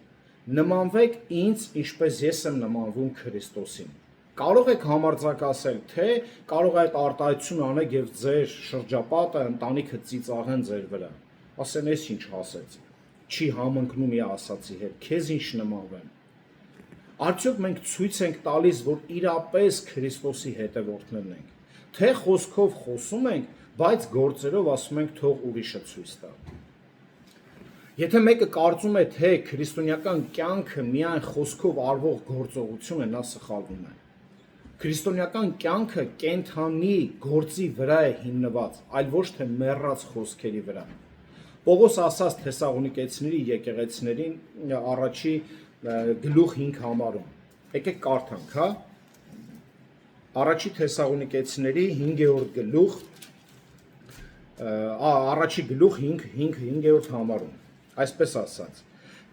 S1: նմանվեք ինձ, ինչպես ես եմ նմանվում Քրիստոսին։ Կարող եք համարձակ ասել, թե կարող է այդ արտահայտությունը անեք եւ ձեր շրջապատը, ընտանիքը ծիծաղեն ձեր վրա։ Ասեն, ես ինչ ասեց։ Չի համընկնում իա ասացի հետ, քեզ ինչ նմանվեմ։ Արդյոք մենք ցույց ենք տալիս, որ իրապես Քրիստոսի հետևորդներն ենք, թե խոսքով խոսում ենք, բայց գործերով ասում ենք թող ուրիշը ցույց տա։ Եթե մեկը կարծում է, թե քրիստոնեական կյանքը միայն խոսքով արվող գործողություն է, նա սխալվում է։ Քրիստոնեական կյանքը կենթանի գործի վրա է հիմնված, այլ ոչ թե մեռած խոսքերի վրա։ Պողոս ասաց Թեսաղոնիկեցիների եկեղեցիներին առաջի գլուխ 5 համարում։ Եկեք կարդանք, հա։ Առաջի Թեսաղոնիկեցիների 5-րդ գլուխ, առաջի գլուխ 5-րդ համարում։ Այսպես ասաց.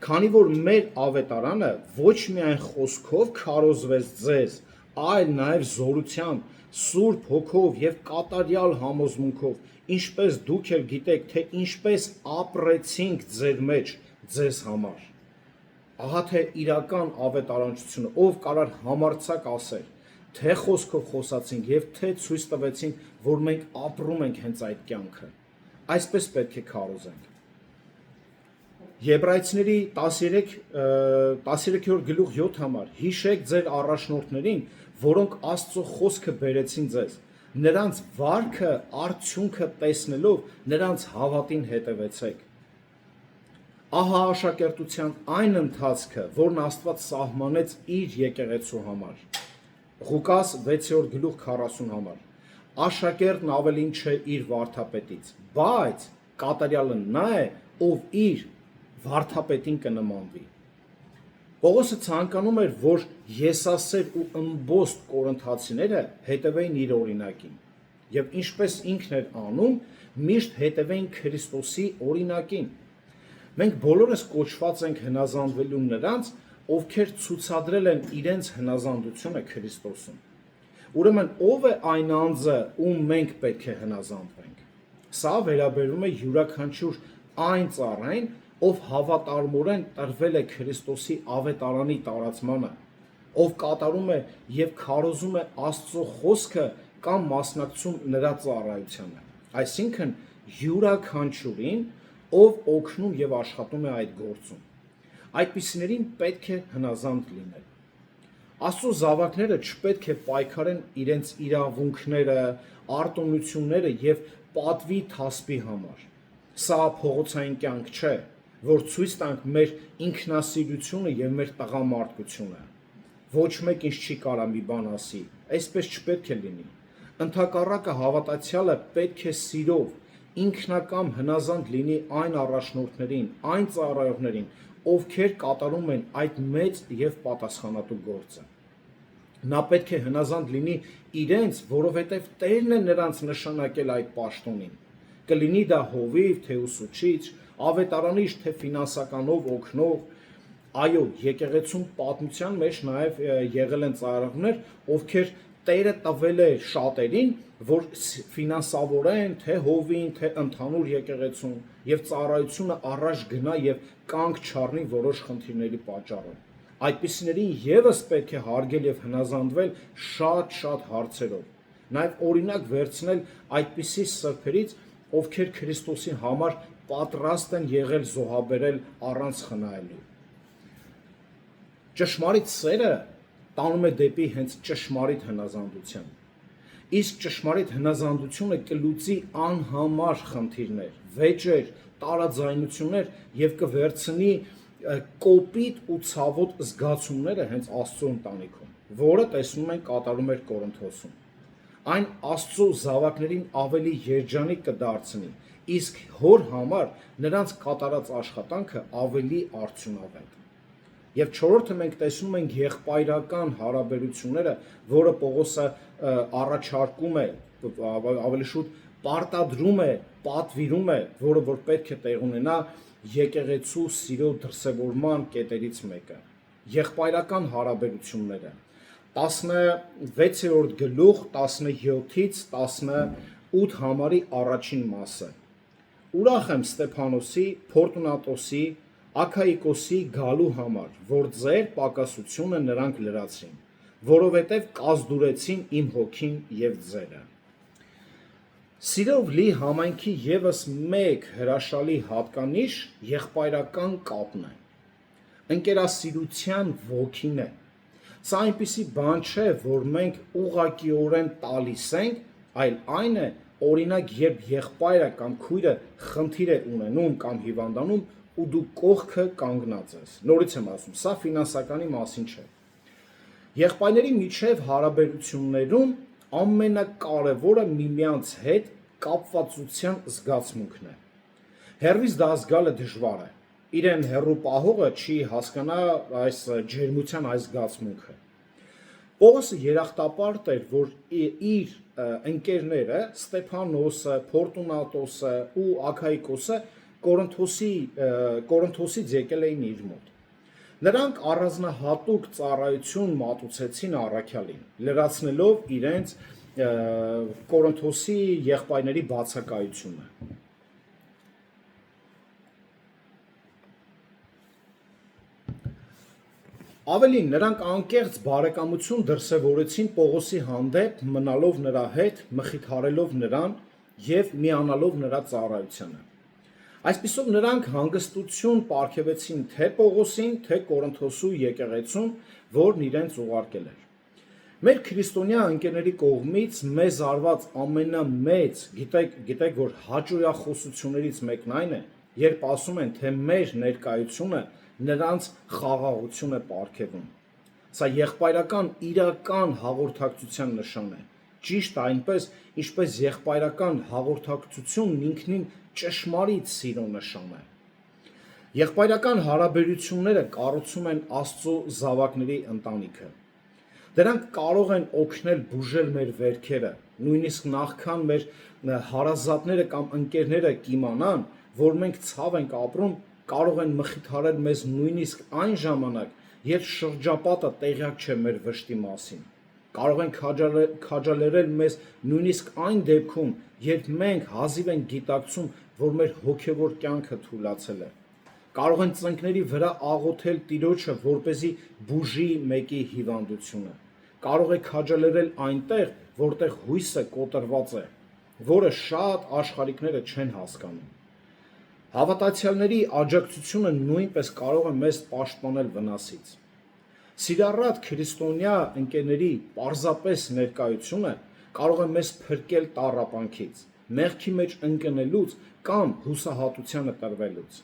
S1: քանի որ մեր ավետարանը ոչ միայն խոսքով քարոզվեց ձեզ, այլ նաև զորությամբ, Սուրբ Հոգով եւ կատարյալ համոզմունքով, ինչպես դուք էլ գիտեք, թե ինչպես ապրեցինք ձեր մեջ ձեզ համար։ Ահա թե իրական ավետարանչությունը, ով կարող համարձակ ասել, թե խոսքով խոսացինք եւ թե ցույց տվեցինք, որ մենք ապրում ենք հենց այդ կյանքը։ Այսպես պետք է քարոզենք։ Եբրայեցիների 13-րդ գլուխ 7 համար հիշեք ձեր առաջնորդներին, որոնք Աստծո խոսքը բերեցին ձեզ, նրանց վարքը, արդյունքը տեսնելով նրանց հավատին հետևեցեք։ Ահա աշակերտության այն ընթացքը, որն Աստված սահմանեց իր եկեղեցու համար։ Ղուկաս 6-րդ գլուխ 40 համար։ Աշակերտն ավելին չէ իր վարդապետից, բայց կատարյալը նա է, ով իր վարդապետին կնմանվի։ Պողոսը ցանկանում էր, որ եսասեր ու ըմբոստ կորինթացիները հետևեին իր օրինակին, եւ ինչպես ինքն էր անում, միշտ հետևեին Քրիստոսի օրինակին։ Մենք բոլորս կոչված ենք հնազանդվելու նրանց, ովքեր ցուցադրել են իրենց հնազանդությունը Քրիստոսին։ Ուրեմն ով է այն անձը, ում մենք պետք է հնազանդվենք։ Սա վերաբերում է յուրաքանչյուր այն ծառային, ով հավատարմորեն տրվել է Քրիստոսի ավետարանի տարածմանը ով կատարում է եւ քարոզում է Աստծո խոսքը կամ մասնակցում նրա ծառայությանը։ Այսինքն յուրաքանչյուրին, ով օգնում եւ աշխատում է այդ գործում։ Այդպիսիներին պետք է հնազանդ լինել։ Աստծո զավակները չպետք է պայքարեն իրենց իրավունքները, արտոնությունները եւ պատվի թասպի համար։ Սա փողոցային կյանք չէ, որ ցույց տանք մեր ինքնասիրությունը եւ մեր տղամարդկությունը։ Ոչ մեկ ինձ չի կարա մի բան ասի, այսպես չպետք է լինի։ Ընդհակառակը հավատացյալը պետք է սիրով, ինքնակամ հնազանդ լինի այն առաջնորդներին, այն ծառայողներին, ովքեր կատարում են այդ մեծ եւ պատասխանատու գործը։ Նա պետք է հնազանդ լինի իրենց, որովհետև Տերն է նրանց նշանակել այդ պաշտոնին։ Կլինի դա հովիվ, թե ուսուցիչ, ավետարանիչ, թե ֆինանսականով օգնող։ Այո, եկեղեցում պատմության մեջ նաև եղել են ծառայողներ, ովքեր Տերը տվել է շատերին, որ ֆինանսավորեն թե հովին, թե ընդհանուր եկեղեցուն, եւ ծառայությունը առաջ գնա եւ կանգ չառնի որոշ խնդիրների պատճառով։ Այդպիսիներին եւս պետք է հարգել եւ հնազանդվել շատ հարցերով։ Նաեւ օրինակ վերցնել այդպիսի սրբերից, ովքեր Քրիստոսի համար պատրաստ են եղել զոհաբերել առանց խնայելու։ Ճշմարիտ սերը տանում է դեպի հենց ճշմարիտ հնազանդության։ Իսկ ճշմարիտ հնազանդությունը կլուծի անհամար խնդիրներ, վեճեր, տարաձայնություններ եւ կվերցնի կոպիտ ու ցավոտ զգացումները հենց Աստծո ընտանիքում, որը տեսնում ենք կատարում էր Կորինթոսում։ Այն Աստծո զավակներին ավելի երջանիկ կդարձնի, իսկ հոր համար նրանց կատարած աշխատանքը ավելի արդյունավետ։ Եվ չորրորդը մենք տեսնում ենք եղբայրական հարաբերությունները, որը Պողոսը առաջարկում է, ավելի շուտ պարտադրում է, պատվիրում է, որը որ պետք է տեղ ունենա եկեղեցու սիրո դրսևորման կետերից մեկը։ Եղբայրական հարաբերությունները 16-րդ գլուխ 17-ից 18 համարի առաջին մասը։ Ուրախ եմ Ստեփանոսի, Փորտունատոսի, Աքայիկոսի գալու համար, որ ձեր պակասությունը նրանք լրացրին, որովհետև կազդուրեցին իմ հոգին եւ ձերը։ Սիրով լի համայնքի եւս մեկ հրաշալի հատկանիշ եղբայրական կապն է։ Ընկերասիրության ոգին է։ Սա այնպիսի բան չէ, որ մենք ուղղակիորեն տալիս ենք, այլ այն է, օրինակ, երբ եղբայրը կամ քույրը խնդիր է ունենում կամ հիվանդանում ու դու կողքը կանգնած ես։ Նորից եմ ասում, սա ֆինանսականի մասին չէ։ Եղբայրների միջև հարաբերություններում ամենակարևորը միմյանց հետ կապվածության զգացմունքն է։ Հեռվից դա զգալը դժվար է։ Իրեն հեռու պահողը չի հասկանա այս ջերմության այս զգացմունքը։ Պողոսը երախտապարտ էր, որ իր ընկերները Ստեփանոսը, Փորտունատոսը ու Աքայիկոսը Կորինթոսից եկել էին իր մոտ։ Նրանք առանձնահատուկ ծառայություն մատուցեցին առաքյալին, լրացնելով իրենց Կորինթոսի եղբայրների բացակայությունը։ Ավելին, նրանք անկեղծ բարեկամություն դրսևորեցին Պողոսի հանդեպ, մնալով նրա հետ, մխիթարելով նրան եւ միանալով նրա ծառայությանը։ Այսպիսով նրանք հանգստություն պարգևեցին թե Պողոսին, թե Կորինթոսու եկեղեցուն, որն իրենց ուղարկել էր։ Մեր քրիստոնյա ընկերների կողմից մեզ արված ամենամեծ, գիտեք, որ հաճոյախոսություններից մեկն այն է, երբ ասում են, թե մեր ներկայությունը նրանց խաղաղություն է պարգևում։ Սա եղբայրական իրական հաղորդակցության նշան է։ Ճիշտ այնպես, ինչպես եղբայրական հաղորդակցությունն ինքնին ճշմարիտ սիրո նշան է։ Եղբայրական հարաբերությունները կառուցում են Աստծո զավակների ընտանիքը։ Դրանք կարող են օգնել բուժել մեր վերքերը, նույնիսկ նախքան մեր հարազատները կամ ընկերները կիմանան, որ մենք ցավ ենք ապրում, կարող են մխիթարել մեզ նույնիսկ այն ժամանակ, երբ շրջապատը տեղյակ չէ մեր վշտի մասին։ Կարող են քաջալերել մեզ նույնիսկ այն դեպքում, երբ մենք հազիվ ենք գիտակցում, որ մեր հոգևոր կյանքը թուլացել է։ կարող են ծնկների վրա աղոթել Տիրոջը, որպեսզի բուժի մեկի հիվանդությունը, կարող է քաջալերել այնտեղ, որտեղ հույսը կոտրված է, որը շատ աշխարհիկները չեն հասկանում։ Հավատացյալների աջակցությունը նույնպես կարող է մեզ պաշտպանել վնասից։ Սիրառատ քրիստոնյա ընկերների պարզապես ներկայությունը կարող է մեզ փրկել տառապանքից, մեղքի մեջ ընկնելուց կամ հուսահատությանը տրվելուց։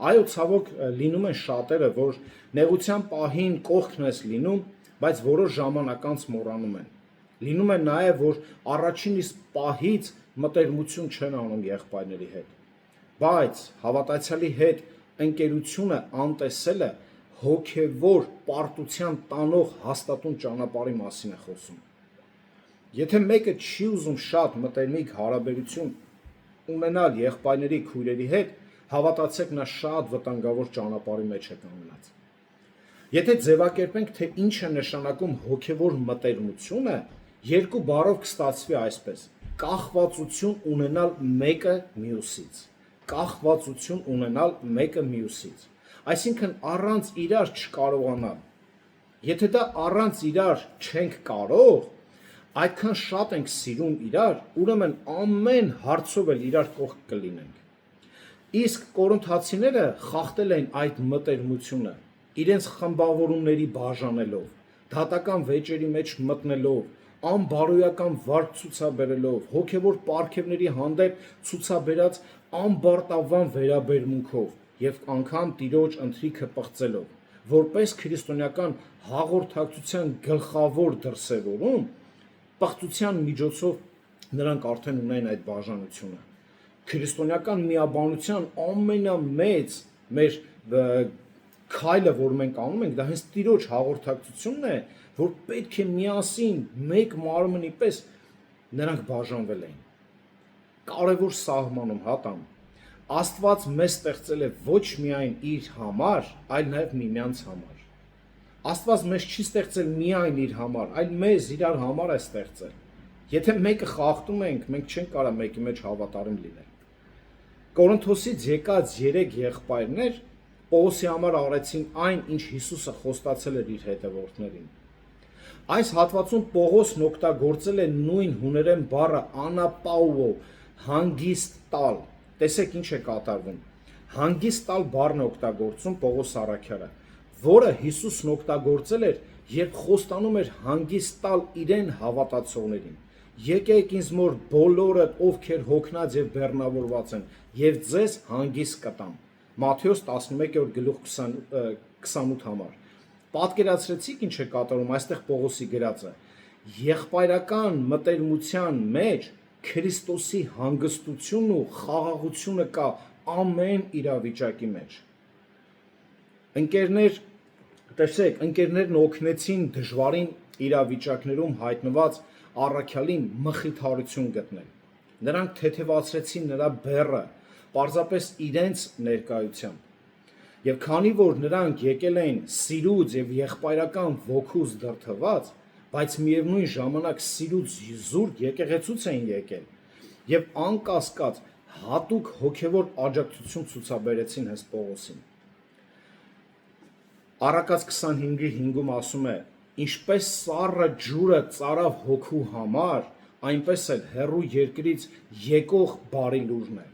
S1: Այո, ցավոք, լինում են շատերը, որ նեղության պահին կողքն ես լինում, բայց որոշ ժամանակ անց մոռանում են։ Լինում է նաև, որ առաջին իսկ պահից մտերմություն չեն անում եղբայրների հետ։ Բայց հավատացյալի հետ ընկերությունը անտեսելը հոգևոր պարտության տանող հաստատուն ճանապարհի մասին է խոսում։ Եթե մեկը չի ուզում շատ մտերմիկ հարաբերություն ունենալ եղբայրների քույրերի հետ, հավատացեք, նա շատ վտանգավոր ճանապարհի մեջ է կանգնած։ Եթե ձևակերպենք, թե ինչ է նշանակում հոգևոր մտերմությունը, երկու բառով կստացվի այսպես. կախվածություն ունենալ մեկը մյուսից։ Կախվածություն ունենալ մեկը մյուսից։ Այսինքն առանց իրար չկարողանալ։ Եթե դա առանց իրար չենք կարող, այդքան շատ ենք սիրում իրար, ուրեմն ամեն հարցով էլ իրար կողք կլինենք։ Իսկ կորինթացիները խախտել են այդ մտերմությունը, իրենց խմբավորումների բաժանելով, դատական վեճերի մեջ մտնելով, անբարոյական վարք ցուցաբերելով, հոգևոր պարգևների հանդեպ ցուցաբերած անբարտավան վերաբերմունքով եւ անգամ Տիրոջ ընթրիքը պղծելով, որպես քրիստոնեական հաղորդակցության գլխավոր դրսևորում, պղծության միջոցով նրանք արդեն ունեն այդ բաժանությունը։ Քրիստոնեական միաբանության ամենամեծ մեր քայլը, որ մենք անում ենք, դա հենց Տիրոջ հաղորդակցությունն է, որ պետք է միասին մեկ մարմնի պես նրանք բաժանվել էին։ Կարևոր սահմանում հատամ։ Աստված մեզ ստեղծել է ոչ միայն իր համար, այլ նաև միմյանց համար։ Աստված մեզ չի ստեղծել միայն իր համար, այլ մեզ իրար համար է ստեղծել։ Եթե մեկը խախտում ենք, մենք չենք կարող մեկի մեջ հավատարիմ լինել։ Կորինթոսից եկած 3 եղբայրներ Պողոսի համար արեցին այն, ինչ Հիսուսը խոստացել էր իր հետևորդներին։ Այս հատվածում Պողոսն օգտագործել է նույն հուներեն բառը անապաուո, հանգիստ տալ։ Տեսեք ինչ է կատարվում։ Հանգիստ տալ բառն է օգտագործում Պողոս առաքյալը, որը Հիսուսն օգտագործել էր, երբ խոստանում էր հանգիստ տալ իրեն հավատացողներին։ Եկեք ինձ մոր բոլորդ, ովքեր հոգնած եւ բեռնավորված են, եւ ձեզ հանգիստ կտամ։ Մատթեոս 11:28 համար։ Պատկերացրեցիք ինչ է կատարում այստեղ Պողոսի գրածը։ Եղբայրական մտերմության մեջ Քրիստոսի հանգստությունն ու խաղաղությունը կա ամեն իրավիճակի մեջ։ Ընկերներ, տեսեք, ընկերներն օգնեցին դժվարին իրավիճակներում հայտնված առաքյալին մխիթարություն գտնել։ Նրանք թեթևացրեցին նրա բեռը, պարզապես իրենց ներկայությամբ։ Եվ քանի որ նրանք եկել էին սիրուց եւ եղբայրական ոգուց դրդված, բայց միևնույն ժամանակ սիրուց զուրկ եկեղեցուց էին եկել եւ անկասկած հատուկ հոգևոր աջակցություն ցուցաբերեցին հենց Պողոսին։ Առակաց 25:5-ում ասում է. ինչպես սառը ջուրը ծարավ հոգու համար, այնպես էլ հեռու երկրից եկող բարի լուրն է։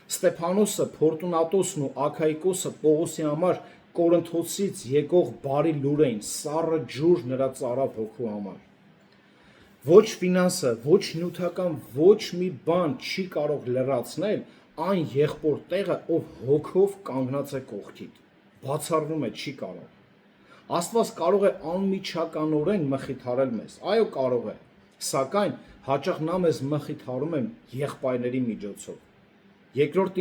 S1: Ստեփանոսը, Ֆորտունատոսն ու Աքայկոսը Պողոսի համար Կորինթոսից եկող բարի լուր էին, սառը ջուր նրա ծարավ հոգու համար։ Ոչ ֆինանսը, ոչ նյութական, ոչ մի բան չի կարող լրացնել այն եղբոր տեղը, ով հոգով կանգնած է կողքիդ։ Բացառվում է, չի կարող։ Աստված կարող է անմիջականորեն մխիթարել մեզ, այո կարող է, սակայն հաճախ նա մեզ մխիթարում է եղբայրների միջոցով։ Երկրորդ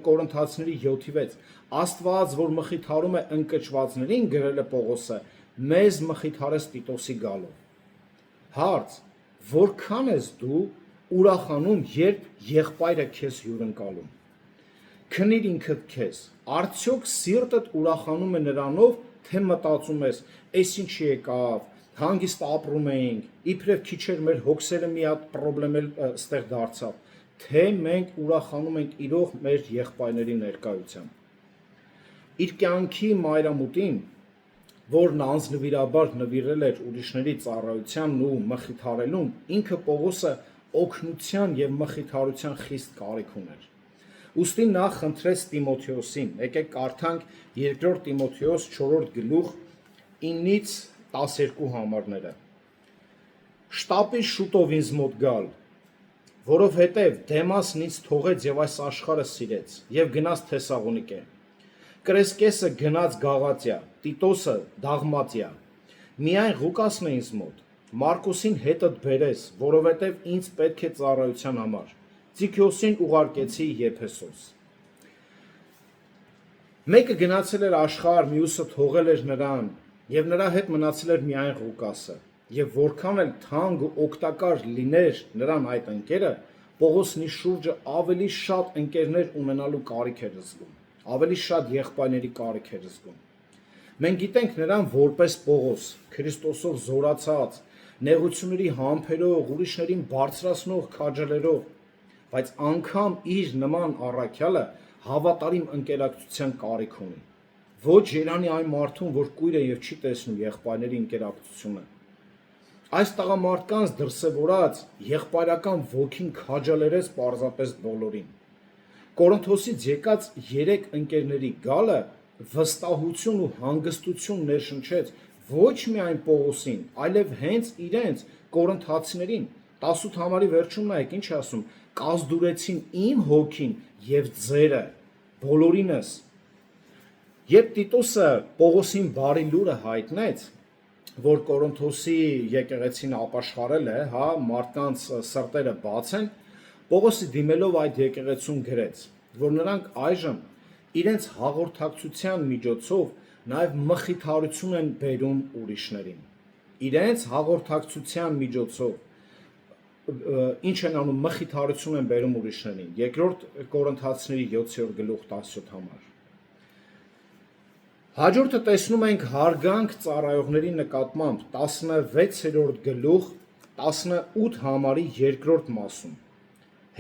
S1: Կորինթացիների 7:6 Աստված, որ մխիթարում է ընկճվածներին, գրել է Պողոսը, մեզ մխիթարեց Տիտոսի գալով։ Հարց. որքան ես դու ուրախանում, երբ եղբայրը քեզ հյուրընկալում։ Քնիր ինքդ քեզ, արդյոք սիրտդ ուրախանում է նրանով, թե մտածում ես, այս ինչի եկավ, հանգիստ ապրում էինք, իբրև քիչ էր մեր հոգսերը մի հատ պրոբլեմ էլ ստեղ դարձավ, թե մենք ուրախանում ենք իրող մեր եղբայրների ներկայությամբ։ իր կյանքի մայրամուտին, որն անձնվիրաբար նվիրել էր ուրիշների ծառայությանն ու մխիթարելուն, ինքը Պողոսը օգնության եւ մխիթարության խիստ կարիք ուներ։ Ուստի նա խնդրեց Տիմոթեոսին, եկեք կարդանք 2 Տիմոթեոս 4 գլուխ 9-ից 12 համարները։ Շտապի շուտով ինձ մոտ գալ, որովհետև Դեմասն ինձ թողեց եւ այս աշխարհը սիրեց եւ գնաց Թեսաղոնիկե։ Կրեսկեսը գնաց Գաղատիա, Տիտոսը Դաղմատիա։ Միայն Ղուկասն է ինձ մոտ։ Մարկոսին հետդ բերես, որովհետև ինձ պետք է ծառայության համար։ Տիկիոսին ուղարկեցի Եփեսոս։ Մեկը գնացել էր աշխարհ, մյուսը թողել էր նրան, եւ նրա հետ մնացել էր միայն Ղուկասը։ Եվ որքան էլ թանկ ու օգտակար լիներ նրան այդ ընկերը, Պողոսն իր շուրջը ավելի շատ ընկերներ ունենալու կարիք էր զգում, ավելի շատ եղբայրների կարիք էր զգում։ Մենք գիտենք նրան որպես Պողոս, Քրիստոսով զորացած, նեղությունների համբերող, ուրիշներին բարձրացնող, քաջալերող, բայց անգամ իր նման առաքյալը հավատարիմ ընկերակցության կարիք ունի։ Ոչ երանի այն մարդուն, որ կույր է եւ չի տեսնում եղբայրների ընկերակցությունը։ Այս տղամարդկանց դրսևորած եղբայրական ոգին քաջալերեց պարզապես բոլորին։ Կորինթոսից եկած 3 ընկերների գալը վստահություն ու հանգստություն ներշնչեց ոչ միայն Պողոսին, այլև հենց իրենց կորինթացիներին։ 18 համարի վերջում նայեք ինչ ասում. կազդուրեցին իմ հոգին եւ ձերը բոլորինս։ Երբ Տիտոսը Պողոսին բարի լուրը հայտնեց, որ Կորինթոսի եկեղեցին ապաշխարել է, մարդկանց սրտերը բաց են, Պողոսը դիմելով այդ եկեղեցուն գրեց, որ նրանք այժմ իրենց հաղորդակցության միջոցով նաև մխիթարություն են բերում ուրիշներին։ Իրենց հաղորդակցության միջոցով ինչ են անում, մխիթարություն են բերում ուրիշներին։ 2 Կորինթացիների 7-րդ գլուխ 17 համար։ Հաջորդը տեսնում ենք հարգանք ծառայողների նկատմամբ 16-րդ գլուխ 18 համարի 2-րդ մասում։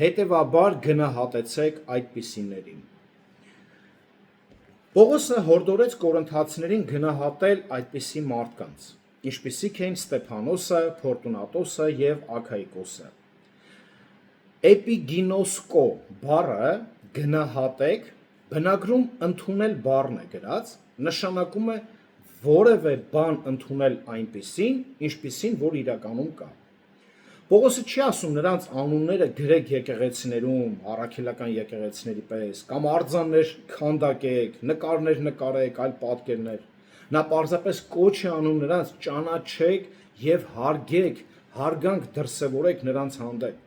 S1: Հետևաբար գնահատեցեք այդպիսիներին։ Պողոսը հորդորեց կորինթացիներին գնահատել այդպիսի մարդկանց, ինչպիսիք էին Ստեփանոսը, Ֆորտունատոսը եւ Աքայկոսը։ Էպիգինոսկո բառը գնահատեք բնագրում ընդունել բառն է գրած, նշանակում է որևէ բան ընդունել այնպիսին, ինչպիսին որ իրականում կա։ Պողոսը չի ասում նրանց անունները գրեք եկեղեցիներում, առաքելական եկեղեցիների պես, կամ արձաններ քանդակեք, նկարներ նկարեք, այլ պատկերներ։ Նա պարզապես կոչ է անում նրանց ճանաչեք եւ հարգեք, հարգանք դրսևորեք նրանց հանդեպ,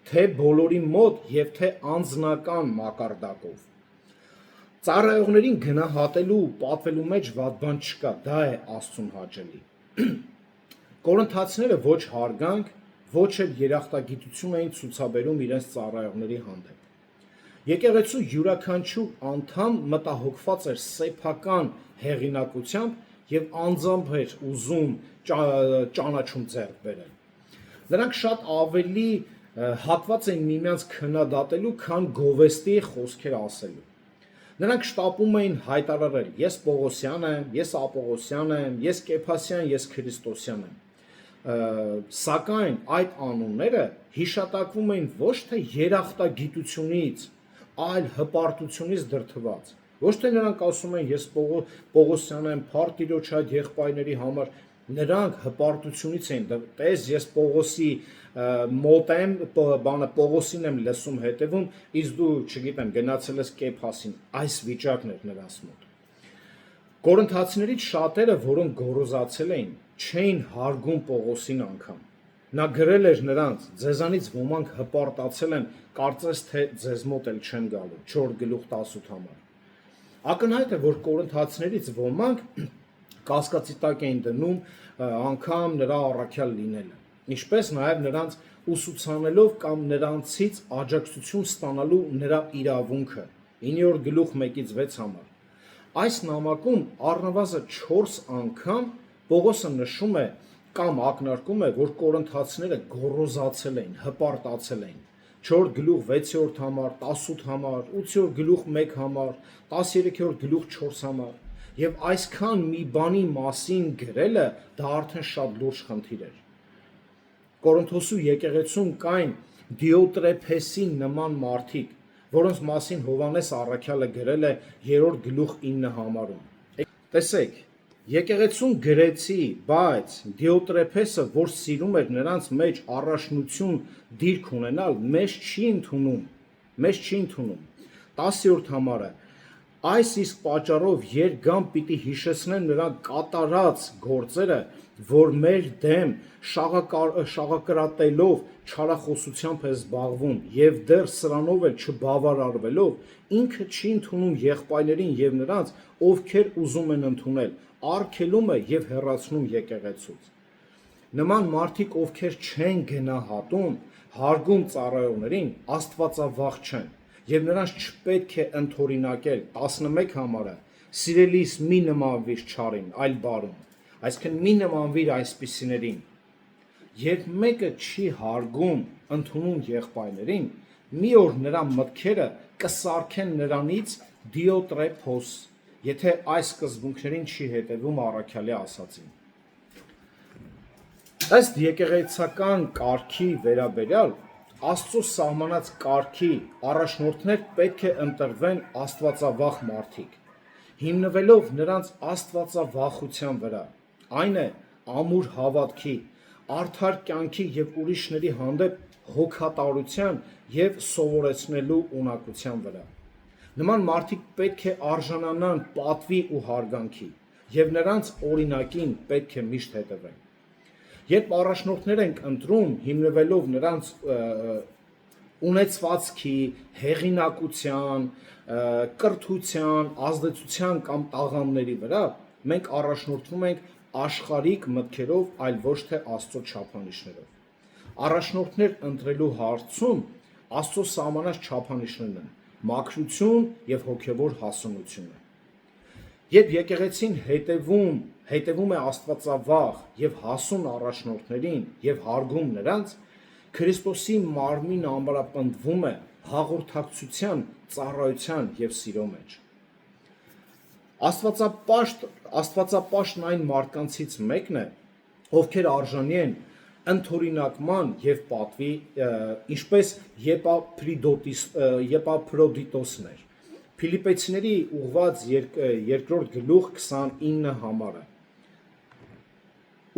S1: թե բոլորի մոտ եւ թե անձնական մակարդակով։ Ծառայողներին գնահատելու, պատվելու մեջ վատ բան չկա, դա է Աստծուն հաճելի։ Կորինթացիները ոչ հարգանք, ոչ էլ երախտագիտություն էին ցուցաբերում իրենց ծառայողների հանդեպ։ Եկեղեցու յուրաքանչյուր անդամ մտահոգված էր սեփական հեղինակությամբ եւ անձամբ էր ուզում ճանաչում ձեռք բերել։ Նրանք շատ ավելի հատված էին միմյանց քննադատելու, քան գովեստի խոսքեր ասելու։ Նրանք շտապում էին հայտարարել. ես Պողոսյան եմ, ես Ապողոսյան եմ, ես Կեփասյան, ես Քրիստոսյան եմ։ Սակայն այդ անունները հիշատակվում էին ոչ թե երախտագիտությունից, այլ հպարտությունից դրդված։ Ոչ թե նրանք ասում են ես Պողոսյան եմ, փառք Տիրոջ այդ եղբայրների համար, նրանք հպարտությունից էին դες ես Պողոսի մոտ եմ, Պողոսին եմ լսում հետևում, իսկ դու, չգիտեմ, գնացել ես Կեփասին, այս վիճակն էր նրանց մոտ։ Կորինթացիներից շատերը, որոնք գոռոզացել էին, չէին հարգում Պողոսին անգամ։ Նա գրել էր նրանց. ձեզանից ոմանք հպարտացել են, կարծես թե ձեզ մոտ էլ չեն գալու, 4 գլուխ 18 համար։ Ակնհայտ է, որ կորինթացիներից ոմանք կասկածի տակ էին դնում անգամ նրա առաքյալ լինելը, ինչպես նաև նրանց ուսուցանելով կամ նրանցից աջակցություն ստանալու նրա իրավունքը 9-րդ գլուխ 1-ից 6 համար։ Այս նամակում առնվազն 4 անգամ Պողոսը նշում է կամ ակնարկում է, որ կորինթացիները գոռոզացել էին, հպարտացել էին, 4 գլուխ 6-րդ համար, 18 համար, 8-րդ գլուխ 1 համար, 13-րդ գլուխ 4 համար, եւ այսքան մի բանի մասին գրելը դա արդեն շատ լուրջ խնդիր էր։ Կորինթոսու եկեղեցում կային Դիոտրեփեսի նման մարդիկ, որոնց մասին Հովհաննես առաքյալը գրել է 3-րդ գլուխ 9 համարում։ Տեսեք, եկեղեցուն գրեցի, բայց Դիոտրեփեսը, որ սիրում էր նրանց մեջ առաջնություն դիրք ունենալ, մեզ չի ընդունում։ 10-րդ համարը այս իսկ պատճառով երգամ պիտի հիշեցնեն նրան կատարած գործերը, որ մեր դեմ շաղակրատելով չարախոսությամբ է զբաղվում եւ դեռ սրանով էլ չբավարարվելով ինքը չի ընդունում եղբայրներին եւ նրանց, ովքեր ուզում են ընդունել, արգելում է եւ հեռացնում եկեղեցուց։ Նման մարդիկ, ովքեր չեն գնահատում հարգում ծառայողներին, աստվածավախ չեն եւ նրանց չպետք է ընդօրինակել 11 համարը սիրելիս մի նմանվիր չարին, այլ բարուն, այսինքն մի նմանվիր այսպիսիներին։ Երբ մեկը չի հարգում ընդունում եղբայրներին, մի օր նրա մտքերը կսարքեն նրանից Դիոտրեփոս, եթե այս սկզբունքներին չի հետևում առաքյալի ասածին։ Ըստ եկեղեցական կարգի վերաբերյալ Աստծո սահմանած կարգի առաջնորդներ պետք է ընտրվեն աստվածավախ մարդիկ, հիմնվելով նրանց աստվածավախության վրա, այն է ամուր հավատքի, արդար կյանքի եւ ուրիշների հանդեպ հոգատարության եւ սովորեցնելու ունակության վրա։ Նման մարդիկ պետք է արժանանան պատվի ու հարգանքի եւ նրանց օրինակին պետք է միշտ հետևեն։ Երբ առաջնորդներ ենք ընտրում, հիմնվելով նրանց ունեցվածքի, հեղինակության, կրթության, ազդեցության կամ տաղանդների վրա, մենք առաջնորդվում ենք աշխարհիկ մտքերով, այլ ոչ թե Աստծո չափանիշներով։ Առաջնորդներ ընտրելու հարցում Աստծո սահմանած չափանիշներն են՝ մաքրություն եւ հոգեվոր հասունությունը։ Երբ եկեղեցին հետևում է աստվածավախ եւ հասուն առաջնորդներին եւ հարգում նրանց, Քրիստոսի մարմինը ամրապնդվում է հաղորդակցության, ծառայության եւ սիրո մեջ։ Աստվածապաշտն այն մարդկանցից մեկն է, ովքեր արժանի են ընդօրինակման եւ պատվի, ինչպես Եպափրոդիտոսն էր։ Փիլիպպեցիների ուղված 2-րդ գլուխ 29 համարը։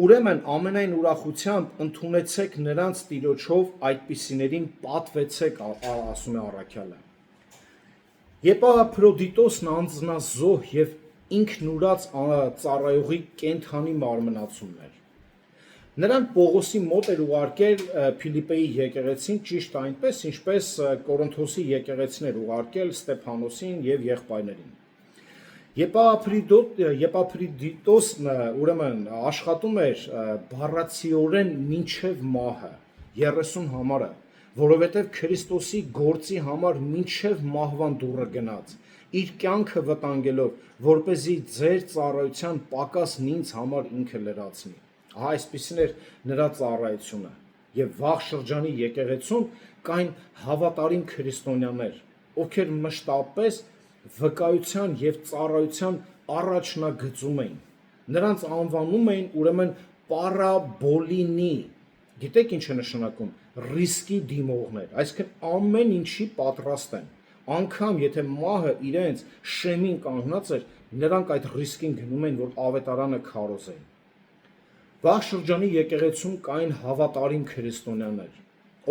S1: Ուրեմն ամենայն ուրախությամբ ընդունեցեք նրանց Տիրոջով այդպիսիներին պատվեցեք, ասում է առաքյալը։ Եպափրոդիտոսն անձնազոհ եւ ինքնուրած ծառայողի կենթանի մարմնացումն էր։ Նրան Պողոսի մոտ էր ուղարկել Փիլիպպեի եկեղեցին ճիշտ այնպես, ինչպես Կորինթոսի եկեղեցին էր ուղարկել Ստեփանոսին եւ եղբայրներին։ Եպափրոդիտոսն ուրեմն աշխատում էր բառացիորեն մինչև մահը 30 համարը, որովհետև Քրիստոսի գործի համար մինչև մահվան դուռը գնաց, իր կյանքը վտանգելով, որպեսզի ձեր ծառայության պակասն ինձ համար ինքը լրացնի։ Այսպիսին էր նրա ծառայությունը, եւ վաղ շրջանի եկեղեցում կային հավատարիմ քրիստոնյաներ, ովքեր մշտապես վկայության եւ ծառայության առաջնագծում էին։ Նրանց անվանում էին ուրեմն պարաբոլինի։ Գիտեք ինչ է նշանակում ռիսկի դիմողներ, այսինքն ամեն ինչի պատրաստ են։ Անկամ եթե մահը իրենց շեմին կանգնած էր, նրանք այդ ռիսկին գնում են, որ ավետարանը քարոզեն։ Վաղ շրջանի եկեղեցում կային հավատարիմ քրիստոնյաներ,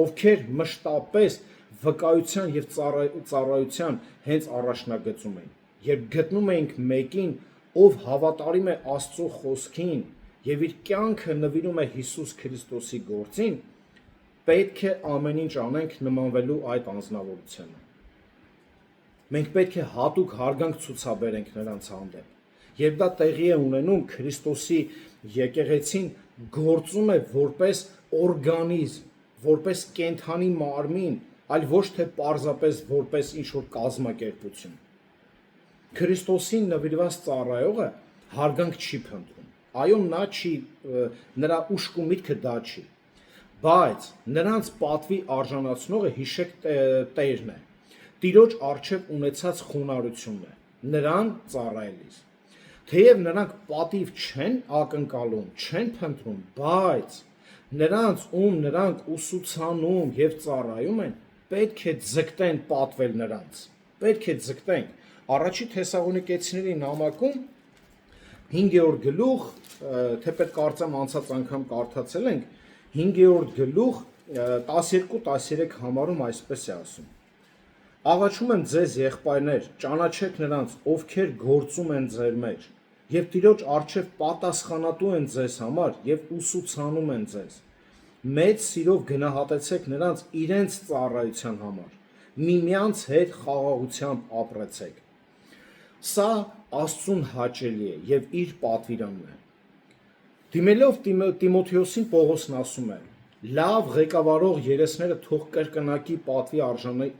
S1: ովքեր մշտապես վկայության եւ ծառայության հենց առաջնագծում էին։ Երբ գտնում էինք մեկին, ով հավատարիմ է Աստծո խոսքին եւ իր կյանքը նվիրում է Հիսուս Քրիստոսի գործին, պետք է ամեն ինչ անենք նմանվելու այդ անձնավորությանը։ Մենք պետք է հատուկ հարգանք ցուցաբերենք նրանց հանդեպ։ Երբ դա տեղի է ունենում, Քրիստոսի եկեղեցին գործում է որպես օրգանիզմ, որպես կենթանի մարմին, այլ ոչ թե պարզապես որպես ինչ-որ կազմակերպություն։ Քրիստոսին նվիրված ծառայողը հարգանք չի փնտրում։ Այո, նրա ուշք ու միտքը դա չի։ բայց նրանց պատվի արժանացնողը հիշեք Տերն է, Տիրոջ առջև ունեցած խոնարհությունն է, նրան ծառայելիս։ Թեև նրանք պատիվ չեն ակնկալում, չեն փնտրում, բայց նրանց, ում նրանք ուսուցանում եւ ծառայում են, պետք է ձգտեն պատվել նրանց։ Պետք է ձգտենք։ Առաջի Թեսաղոնիկեցիների նամակում 5-րդ գլուխ, թեպետ կարծեմ անցած անգամ կարդացել ենք, 5-րդ գլուխ 12-13 համարում այսպես է ասում. Աղաչում եմ ձեզ եղբայրներ, ճանաչեք նրանց, ովքեր գործում են ձեր մեջ, եւ Տիրոջ առջև պատասխանատու են ձեզ համար եւ ուսուցանում են ձեզ։ Մեծ սիրով գնահատեցեք նրանց իրենց ծառայության համար, միմյանց հետ խաղաղությամբ ապրեցեք։ Սա Աստծուն հաճելի է եւ իր պատվիրանն է։ Դիմելով Տիմոթեոսին Պողոսն ասում է. լավ ղեկավարող երեսները թող կրկնակի պատվի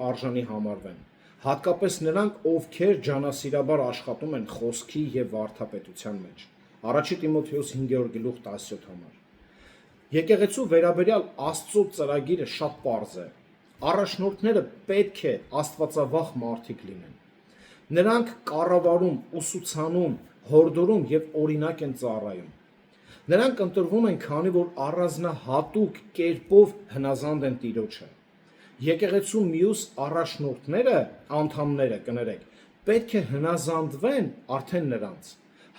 S1: արժանի համարվեն, հատկապես նրանք, ովքեր ջանասիրաբար աշխատում են խոսքի եւ վարդապետության մեջ։ Առաջի Տիմոթեոս 5-րդ գլուխ 17 համար։ Եկեղեցու վերաբերյալ Աստծո ծրագիրը շատ պարզ է։ Առաջնորդները պետք է աստվածավախ մարդիկ լինեն։ Նրանք կառավարում, ուսուցանում, հորդորում եւ օրինակ են ծառայում։ Նրանք ընտրվում են, քանի որ առանձնահատուկ կերպով հնազանդ են Տիրոջը։ Եկեղեցու մյուս առաջնորդները, անդամները, կներեք, պետք է հնազանդվեն արդեն նրանց,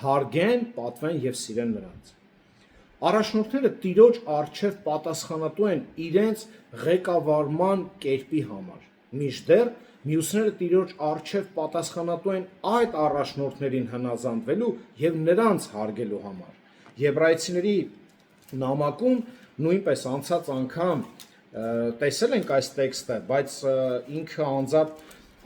S1: հարգեն, պատվեն եւ սիրեն նրանց։ Առաջնորդները Տիրոջ առջև պատասխանատու են իրենց ղեկավարման կերպի համար, մինչդեռ մյուսները Տիրոջ առջև պատասխանատու են այդ առաջնորդներին հնազանդվելու եւ նրանց հարգելու համար։ Եբրայեցիների նամակում նույնպես անցած անգամ տեսել ենք այս տեքստը, բայց ինքը անձամբ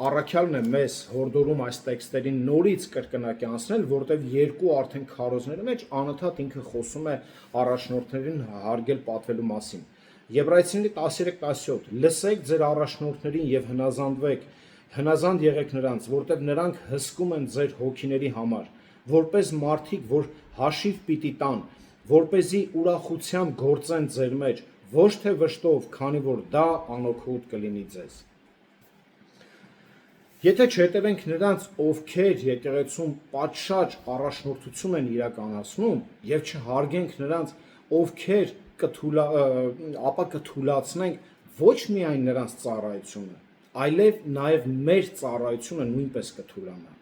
S1: առաքյալն է մեզ հորդորում այս տեքստերին նորից կրկնակի, որտեղ երկու արդեն քարոզների մեջ անընդհատ ինքը խոսում է առաջնորդներին հարգել պատվելու մասին։ Եբրայեցիների 13-17 լսեք ձեր առաջնորդներին եւ հնազանդ եղեք նրանց, որտեղ նրանք հսկում են ձեր հոգիների համար, որպես մարդիկ, որ հաշիվ պիտի տան, որպեսզի ուրախությամբ գործեն ձեր մեջ, ոչ թե վշտով, քանի որ դա անօգուտ կլինի ձեզ։ Եթե չհետևենք նրանց, ովքեր եկեղեցում պատշաճ առաջնորդություն են իրականացնում, եւ չհարգենք նրանց, ովքեր ապա կթուլացնենք ոչ միայն նրանց ծառայությունը, այլև նաեւ մեր ծառայությունը նույնպես կթուլանա։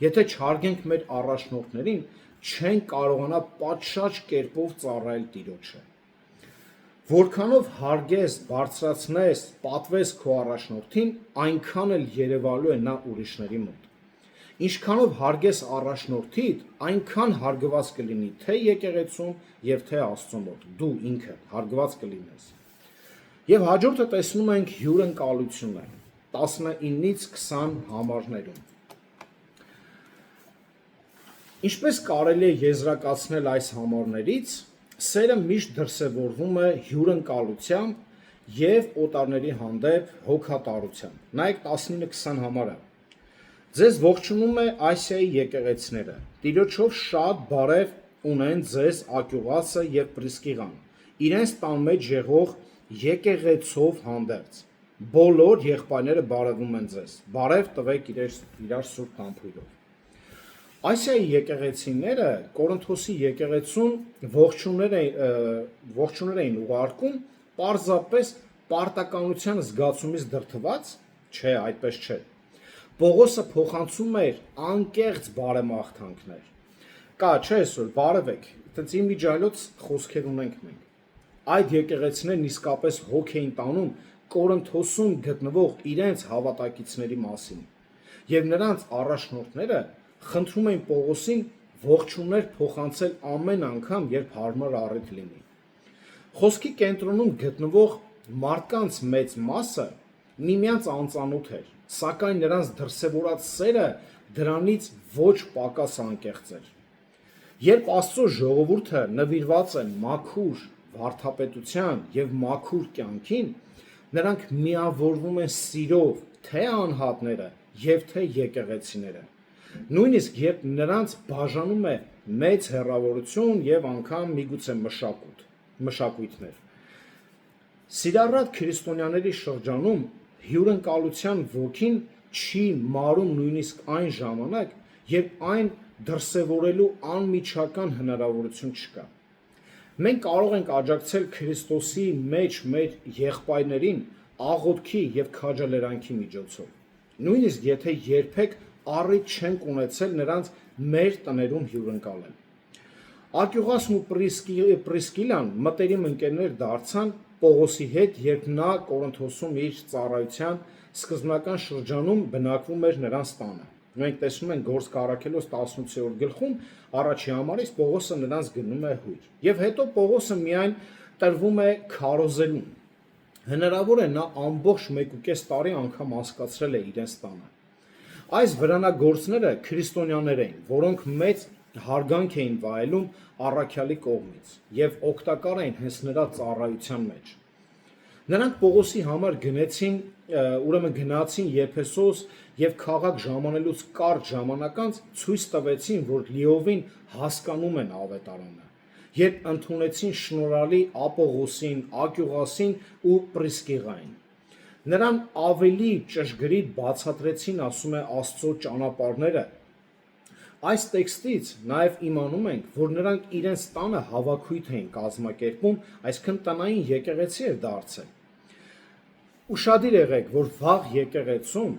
S1: Եթե չհարգենք մեր առաջնորդներին, չեն կարողանա պատշաճ կերպով ծառայել Տիրոջը։ Որքանով հարգես, բարձրացնես, պատվես քո առաջնորդին, այնքան էլ երևալու է նա ուրիշների մոտ։ Ինչքանով հարգես առաջնորդիդ, այնքան հարգված կլինի թե եկեղեցում եւ թե Աստծո մոտ։ Դու ինքը հարգված կլինես։ Եվ հաջորդը տեսնում ենք հյուրընկալությունը 19-ից 20 համարներում։ Ինչպես կարելի է եզրակացնել այս համարներից, սերը միշտ դրսևորվում է հյուրընկալությամբ եւ օտարների հանդեպ հոգատարությամբ։ Նայեք 19-20 համարը։ Ձեզ ողջունում է Ասիայի եկեղեցիները։ Տիրոջով շատ բարև ունեն ձեզ Ակյուղասը եւ Պրիսկիղան։ Իրենց տան մեջ եղող եկեղեցով հանդերձ։ Բոլոր եղբայրները բարևում են ձեզ։ Բարև տվեք իրար սուրբ համբույրով։ Ասիայի եկեղեցիները Կորինթոսի եկեղեցուն ողջուներ էին ուղարկում պարզապես պարտականության զգացումից դրդված, չէ, այդպես չէ։ Պողոսը փոխանցում էր անկեղծ բարեմաղթանքներ։ Կա, չէ, այսօր բարևեք, այդպես իմիջիայլոց խոսքեր ունենք մենք։ Այդ եկեղեցիներն իսկապես հոգ էին տանում Կորինթոսում գտնվող իրենց հավատակիցների մասին։ Եվ նրանց առաջնորդները խնդրում էին Պողոսին ողջուններ փոխանցել ամեն անգամ, երբ հարմար առիթ լինի։ Խոսքի կենտրոնում գտնվող մարդկանց մեծ մասը միմյանց անծանոթ էր, սակայն նրանց դրսևորած սերը դրանից ոչ պակաս անկեղծ էր։ Երբ Աստծո ժողովուրդը նվիրված է մաքուր վարդապետության եւ մաքուր կյանքին, նրանք միավորվում են սիրով թե անհատները եւ թե եկեղեցիները։ Նույնիսկ երբ նրանց բաժանում է մեծ հեռավորություն եւ անգամ միգուցե մշակույթներ։ Սիրառատ քրիստոնյաների շրջանում հյուրընկալության ոգին չի մարում նույնիսկ այն ժամանակ, երբ այն դրսևորելու անմիջական հնարավորություն չկա։ Մենք կարող ենք աջակցել Քրիստոսի մեջ մեր եղբայրներին աղոթքի եւ քաջալերանքի միջոցով, նույնիսկ եթե երբեք առիթ չենք ունեցել նրանց մեր տներում հյուրընկալել։ Ակյուղասն ու Պրիսկիլան մտերիմ ընկերներ դարձան Պողոսի հետ, երբ նա Կորինթոսում իր ծառայության սկզբնական շրջանում բնակվում էր նրանց տանը։ Մենք տեսնում ենք Գործք առաքելոց 18-րդ գլխում առաջի համարից Պողոսը նրանց գնում է հույր։ Եվ հետո Պողոսը միայն տրվում է քարոզելուն։ Հնարավոր է նա ամբողջ 1.5 տարի անգամ անցկացրել է իրենց տանը։ Այս վրանագործները քրիստոնյաներ էին, որոնք մեծ հարգանք էին վայելում առաքյալի կողմից եւ օգտակար էին հենց նրա ծառայության մեջ։ Նրանք Պողոսի համար գնացին Եփեսոս եւ քաղաք ժամանելուց կարճ ժամանակ անց ցույց տվեցին, որ լիովին հասկանում են ավետարանը, երբ ընդունեցին շնորհալի Ապողոսին, Ակյուղասին ու Պրիսկիղային։ Նրան ավելի ճշգրիտ բացատրեցին, ասում է, Աստծո ճանապարհները։ Այս տեքստից նաև իմանում ենք, որ նրանք իրենց տանը հավաքույթ էին կազմակերպում, այսինքն տնային եկեղեցի էր դարձել։ Ուշադիր եղեք, որ վաղ եկեղեցում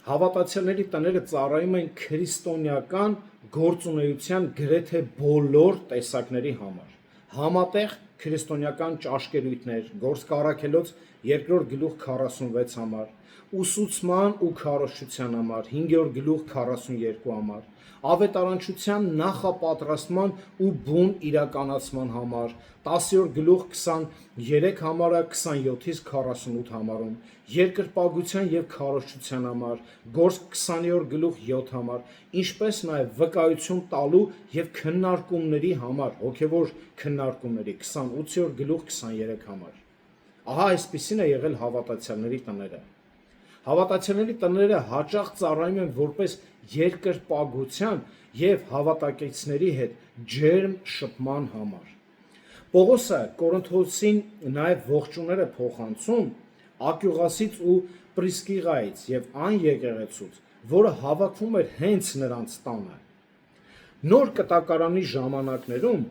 S1: հավատացյալների տները ծառայում են քրիստոնեական գործունեության գրեթե բոլոր տեսակների համար։ Համատեղ քրիստոնեական ճաշկերույթներ, Գործք առաքելոց 2-րդ գլուխ 46 համար, ուսուցման ու քարոզչության համար, 5-րդ գլուխ 42 համար, ավետարանչության նախապատրաստման ու բուն իրականացման համար, 10-րդ գլուխ 23 համարը 27-ից 48 համարում, երկրպագության եւ քարոզչության համար, Գործք 20-րդ գլուխ 7 համար, ինչպես նաեւ վկայություն տալու եւ քննարկումների համար, հոգեվոր քննարկումների 28-րդ գլուխ 23 համար։ Ահա այսպիսին է եղել հավատացյալների տները։ Հավատացյալների տները հաճախ ծառայում են որպես երկրպագության եւ հավատակիցների հետ ջերմ շփման համար։ Պողոսը Կորինթոսին նաեւ ողջունները փոխանցում Ակյուղասից ու Պրիսկիղայից եւ այն եկեղեցուց, որը հավաքվում էր հենց նրանց տանը։ Նոր կտակարանի ժամանակներում,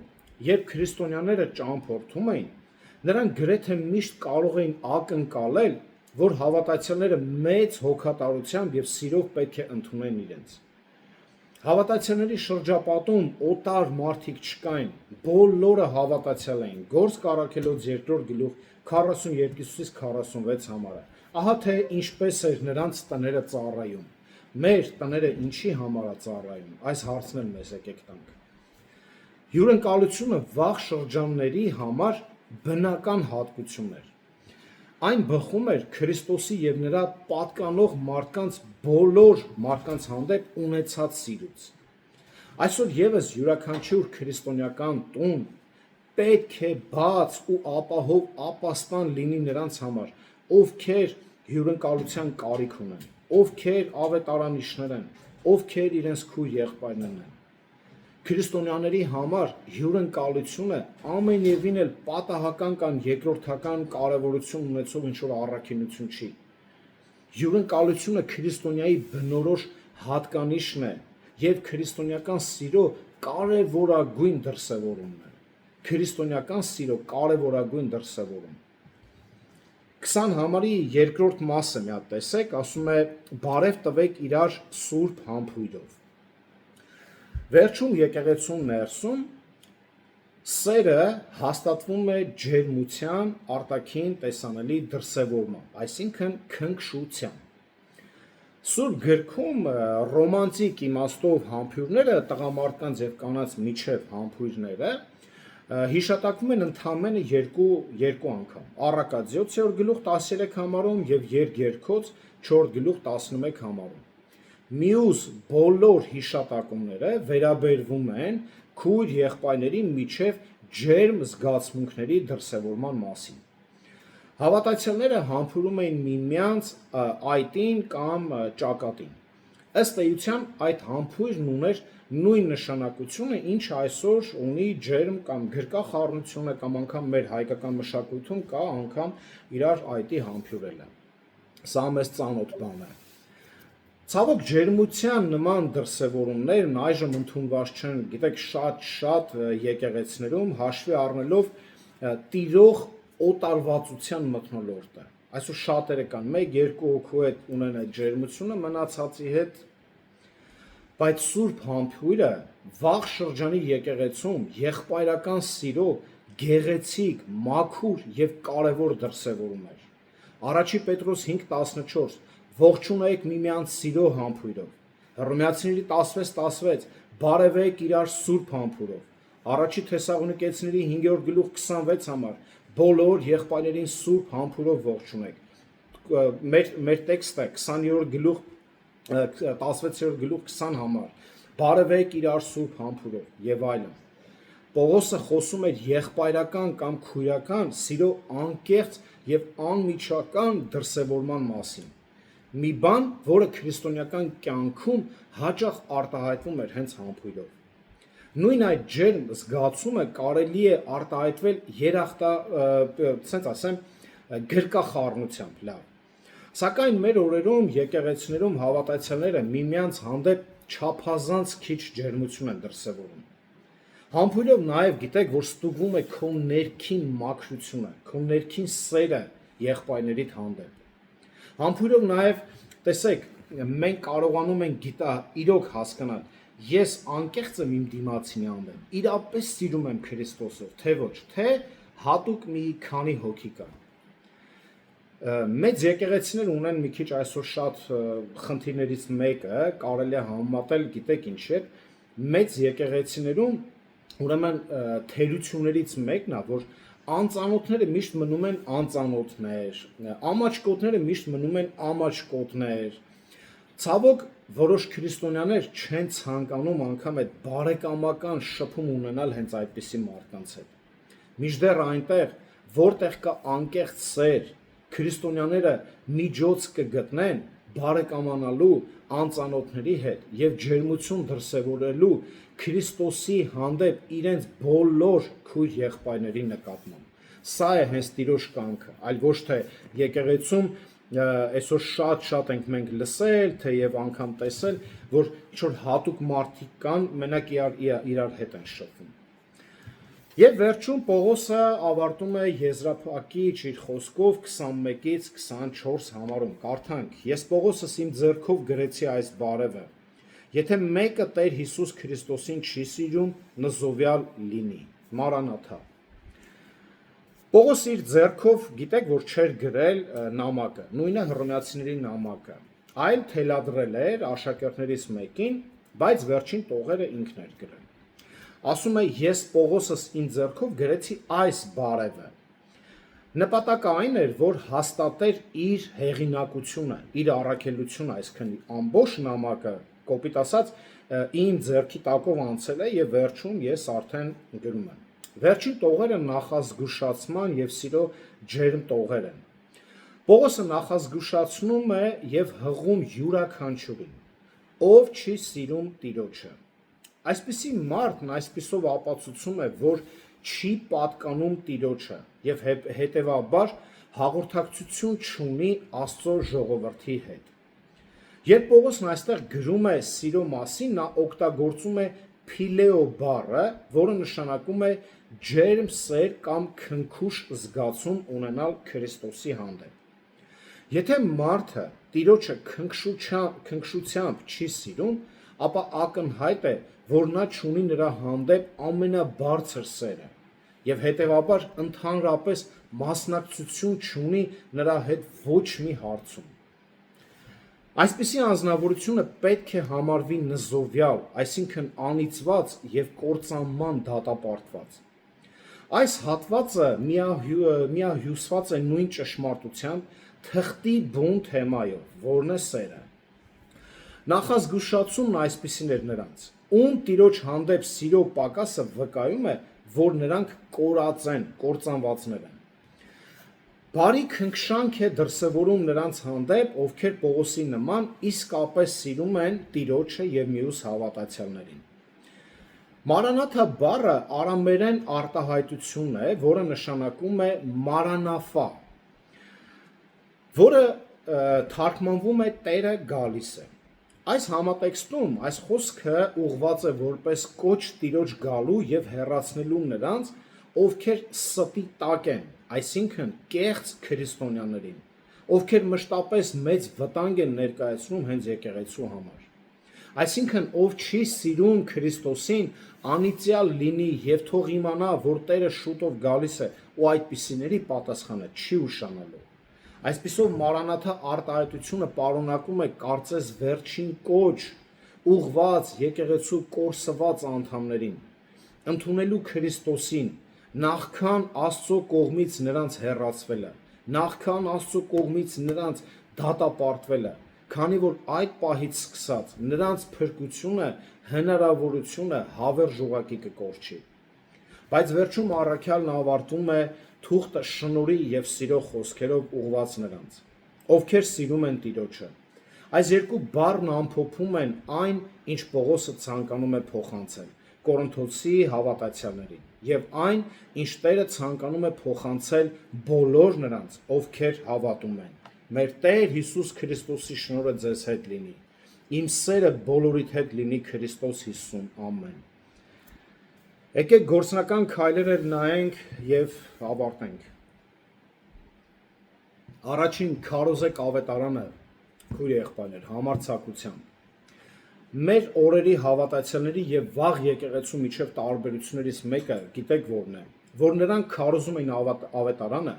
S1: երբ քրիստոնյաները ճամփորդում էին, նրանք գրեթե միշտ կարող էին ակնկալել, որ հավատացյալները մեծ հոգատարությամբ եւ սիրով պետք է ընդունեն իրենց։ Հավատացյալների շրջապատում օտար մարդիկ չկային, բոլորը հավատացյալ էին։ Գործք առաքելոց 2-րդ գլուխ 42-ից 46 համարը։ Ահա թե ինչպես էր նրանց տները ծառայում։ Մեր տները ինչի համար է ծառայում։ Այս հարցն էլ մեզ եկեք տանք։ Հյուրընկալությունը վաղ շրջանների համար բնական հատկություն էր։ Այն բխում էր Քրիստոսի եւ նրա պատկանող մարդկանց բոլոր մարդկանց հանդեպ ունեցած սիրուց։ Այսօր եւս յուրաքանչյուր քրիստոնեական տուն պետք է բաց ու ապահով ապաստան լինի նրանց համար, ովքեր հյուրընկալության կարիք ունեն, ովքեր ավետարանիչներ են, ովքեր իրենց քույր եղբայրներն են։ Քրիստոնյաների համար հյուրընկալությունը ամենևին էլ պատահական կամ երկրորդական կարևորություն ունեցող ինչ-որ առաքինություն չի։ Հյուրընկալությունը քրիստոնյայի բնորոշ հատկանիշն է եւ քրիստոնեական սիրո կարևորագույն դրսևորումն է։ Քրիստոնեական սիրո կարևորագույն դրսևորում։ 20 համարի երկրորդ մասը մի հատ տեսեք, ասում է. «Բարև տվեք իրար սուրբ համբույրով»։ Վերջում եկեղեցու ներսում սերը հաստատվում է ջերմության արտաքին տեսանելի դրսևորմամբ, այսինքն քնքշությամբ։ Սուրբ գրքում ռոմանտիկ իմաստով համբույրները, տղամարդկանց եւ կանանց միջև համբույրները հիշատակվում են ընդամենը երկու անգամ։ Առակաց 7-րդ գլուխ 13 համարում եւ Երգերքոց 4 գլուխ 11 համարում։ Մյուս բոլոր հիշատակումները վերաբերվում են քույր եղբայրների միջև ջերմ զգացմունքների դրսևորման մասին։ Հավատացյալները համբուրում էին միմյանց այտին կամ ճակատին։ Ըստ էության այդ համբույրն ուներ նույն նշանակությունը, ինչ այսօր ունի ջերմ կամ գրկախառնությունը կամ անգամ մեր հայկական մշակույթում կա անգամ իրար այտի համբուրելը։ Սա մեզ ծանոթ բան է։ Ցավոք ջերմության նման դրսևորումներն այժմ ընդունված չեն, գիտեք, շատ եկեղեցիներում հաշվի առնելով տիրող օտարվածության մթնոլորտը։ Այսօր շատերը կան 1-2 հոգու հետ ունեն այդ ջերմությունը, մնացածի հետ, բայց Սուրբ Համբույրը վաղ շրջանի եկեղեցում եղբայրական սիրո գեղեցիկ, մաքուր եւ կարեւոր դրսևորում էր։ Առաջի Պետրոս 5:14 ողջունեք միմյանց սիրո համբույրով։ Հռոմեացիների 16:16 բարևեք իրար սուրբ համբույրով։ Առաջի Թեսաղոնիկեցիների 5-րդ 26 համար բոլոր եղբայրներին սուրբ համբույրով ողջունեք։ Մեր տեքստը 20-րդ գլուխ 16-րդ գլուխ 20 համար բարևեք իրար սուրբ համբույրով եւ այլն։ Պողոսը խոսում էր եղբայրական կամ քույրական սիրո անկեղծ եւ անմիջական դրսևորման մասին։ Մի բան, որը քրիստոնեական կյանքում հաճախ արտահայտվում էր հենց համբույրով։ Նույն այդ ջերմ զգացումը կարելի է արտահայտվել ասենց ասեմ, գրկախառնությամբ, լավ։ Սակայն մեր օրերում եկեղեցիներում հավատացյալները միմյանց հանդեպ չափազանց քիչ ջերմություն են դրսևորում։ Համբույրով նաև գիտեք, որ ստուգվում է քո ներքին մաքրությունը, քո ներքին սերը եղբայրներիդ հանդեպ։ Համբույրով նաև, տեսեք, մենք կարողանում ենք իրոք հասկանալ, ես անկեղծ եմ իմ դիմացինի հանդեպ, իրապես սիրում եմ Քրիստոսով, թե ոչ, թե հատուկ մի քանի հոգի կա։ Մեծ եկեղեցիներ ունեն մի քիչ այսօր շատ խնդիրներից մեկը, կարելի է համեմատել, գիտեք ինչ է, մեծ եկեղեցիներում ուրեմն թերություններից մեկն է, որ անծանոթները միշտ մնում են անծանոթներ, ամաչկոտները միշտ մնում են ամաչկոտներ։ Ցավոք, որոշ քրիստոնյաներ չեն ցանկանում անգամ այդ բարեկամական շփում ունենալ հենց այդպիսի մարդկանց հետ։ Մինչդեռ այնտեղ, որտեղ կա անկեղծ սեր, քրիստոնյաները միջոց կգտնեն բարեկամանալու անծանոթների հետ եւ ջերմություն դրսևորելու Քրիստոսի հանդեպ իրենց բոլոր քույր եղբայրների նկատմամբ։ Սա է հենց Տիրոջ կամքը, այլ ոչ թե եկեղեցում այսօր շատ ենք մենք լսել, թեև անգամ տեսել, որ ինչ-որ հատուկ մարդիկ կան, մենակ իրար հետ են շփվում։ Եվ վերջում Պողոսը ավարտում է եզրափակիչ իր խոսքով 21-ից 24 համարում, կարդանք. Ես Պողոսս իմ ձեռքով գրեցի այս բարևը. Եթե մեկը Տեր Հիսուս Քրիստոսին չի սիրում, նզովյալ լինի։ Մարանաթա։ Պողոսը իր ձեռքով, գիտեք, որ չէր գրել նամակը, նույնը Հռոմեացիների նամակը, այլ թելադրել էր աշակերտներից մեկին, բայց վերջին տողերը ինքն էր գրել։ Ասում է, ես Պողոսս իմ ձեռքով գրեցի այս բարևը։ Նպատակը այն էր, որ հաստատեր իր հեղինակությունը, իր առաքելությունը, այսքան ամբողջ նամակը, կոպիտ ասած, իմ ձեռքի տակով անցել է եւ վերջում ես արդեն գրում եմ։ Վերջին տողերը նախազգուշացման եւ սիրո ջերմ տողեր են։ Պողոսը նախազգուշացնում է եւ հղում յուրաքանչյուրին, ով չի սիրում Տիրոջը։ Այսպիսի մարդն այսպիսով ապացուցում է, որ չի պատկանում Տիրոջը եւ հետեւաբար հաղորդակցություն չունի Աստծո ժողովրդի հետ։ Երբ Պողոսն այստեղ գրում է սիրո մասին, նա օգտագործում է փիլեո բառը, որը նշանակում է ջերմ սեր կամ քնքուշ զգացում ունենալ Քրիստոսի հանդեպ։ Եթե մարդը Տիրոջը քնքշությամբ չի սիրում, ապա ակնհայտ է, որ նա չունի նրա հանդեպ ամենաբարձր սերը եւ հետեւաբար ընդհանրապես մասնակցություն չունի նրա հետ ոչ մի հարցում։ Այսպիսի անձնավորությունը պետք է համարվի նզովյալ, այսինքն անիծված եւ կործանման դատապարտված։ Այս հատվածը միահյուսված է նույն ճշմարտությամբ թղթի բուն թեմայով, որն է սերը։ Նախազգուշացումն այսպիսին էր նրանց, ում Տիրոջ հանդեպ սիրո պակասը վկայում է, որ նրանք կորած են, կործանվածներ են։ Բարի քնքշանք է դրսևորում նրանց հանդեպ, ովքեր Պողոսի նման իսկապես սիրում են Տիրոջը եւ մյուս հավատացյալներին։ Maranatha բառը արամերեն արտահայտություն է, որը նշանակում է Maranapha, որը թարգմանվում է Տերը գալիս է։ Այս համատեքստում այս խոսքը ուղղված է որպես կոչ Տիրոջ գալու եւ հեռացնելու նրանց, ովքեր ստի տակ են, այսինքն կեղծ քրիստոնյաներին, ովքեր մշտապես մեծ վտանգ են ներկայացնում հենց եկեղեցու համար։ Այսինքն, ով չի սիրում Քրիստոսին, անիծյալ լինի եւ թող իմանա, որ Տերը շուտով գալիս է ու այդպիսիների պատասխանը չի ուշանալու։ Այսպիսով Maranatha արտահայտությունը պարունակում է կարծես վերջին կոչ, ուղղված եկեղեցու կորսված անդամներին, ընդունելու Քրիստոսին, նախքան Աստծո կողմից նրանց հեռացվելը, նախքան Աստծո կողմից նրանց դատապարտվելը, քանի որ այդ պահից սկսած նրանց փրկությունը, հնարավորությունը հավերժ ուղղակի կկորչի։ Բայց վերջում առաքյալն ավարտում է թուղթը շնորհի եւ սիրո խոսքերով ուղղված նրանց, ովքեր սիրում են Տիրոջը։ Այս երկու բառն ամփոփում են այն, ինչ Պողոսը ցանկանում է փոխանցել Կորինթոսի հավատացյալներին, եւ այն, ինչ Տերը ցանկանում է փոխանցել բոլոր նրանց, ովքեր հավատում են։ Մեր Տեր Հիսուս Քրիստոսի շնորհը ձեզ հետ լինի։ Իմ սերը բոլորիդ հետ լինի Քրիստոս Հիսուսում։ Ամեն։ Եկեք գործնական քայլերը նայենք եւ ավարտենք։ Առաջին քարոզեք ավետարանը, քույր եղբայրներ, համարձակությամբ։ Մեր օրերի հավատացյալների եւ վաղ եկեղեցու միջև տարբերություններից մեկը, գիտեք որն է, որ նրանք քարոզում էին ավետարանը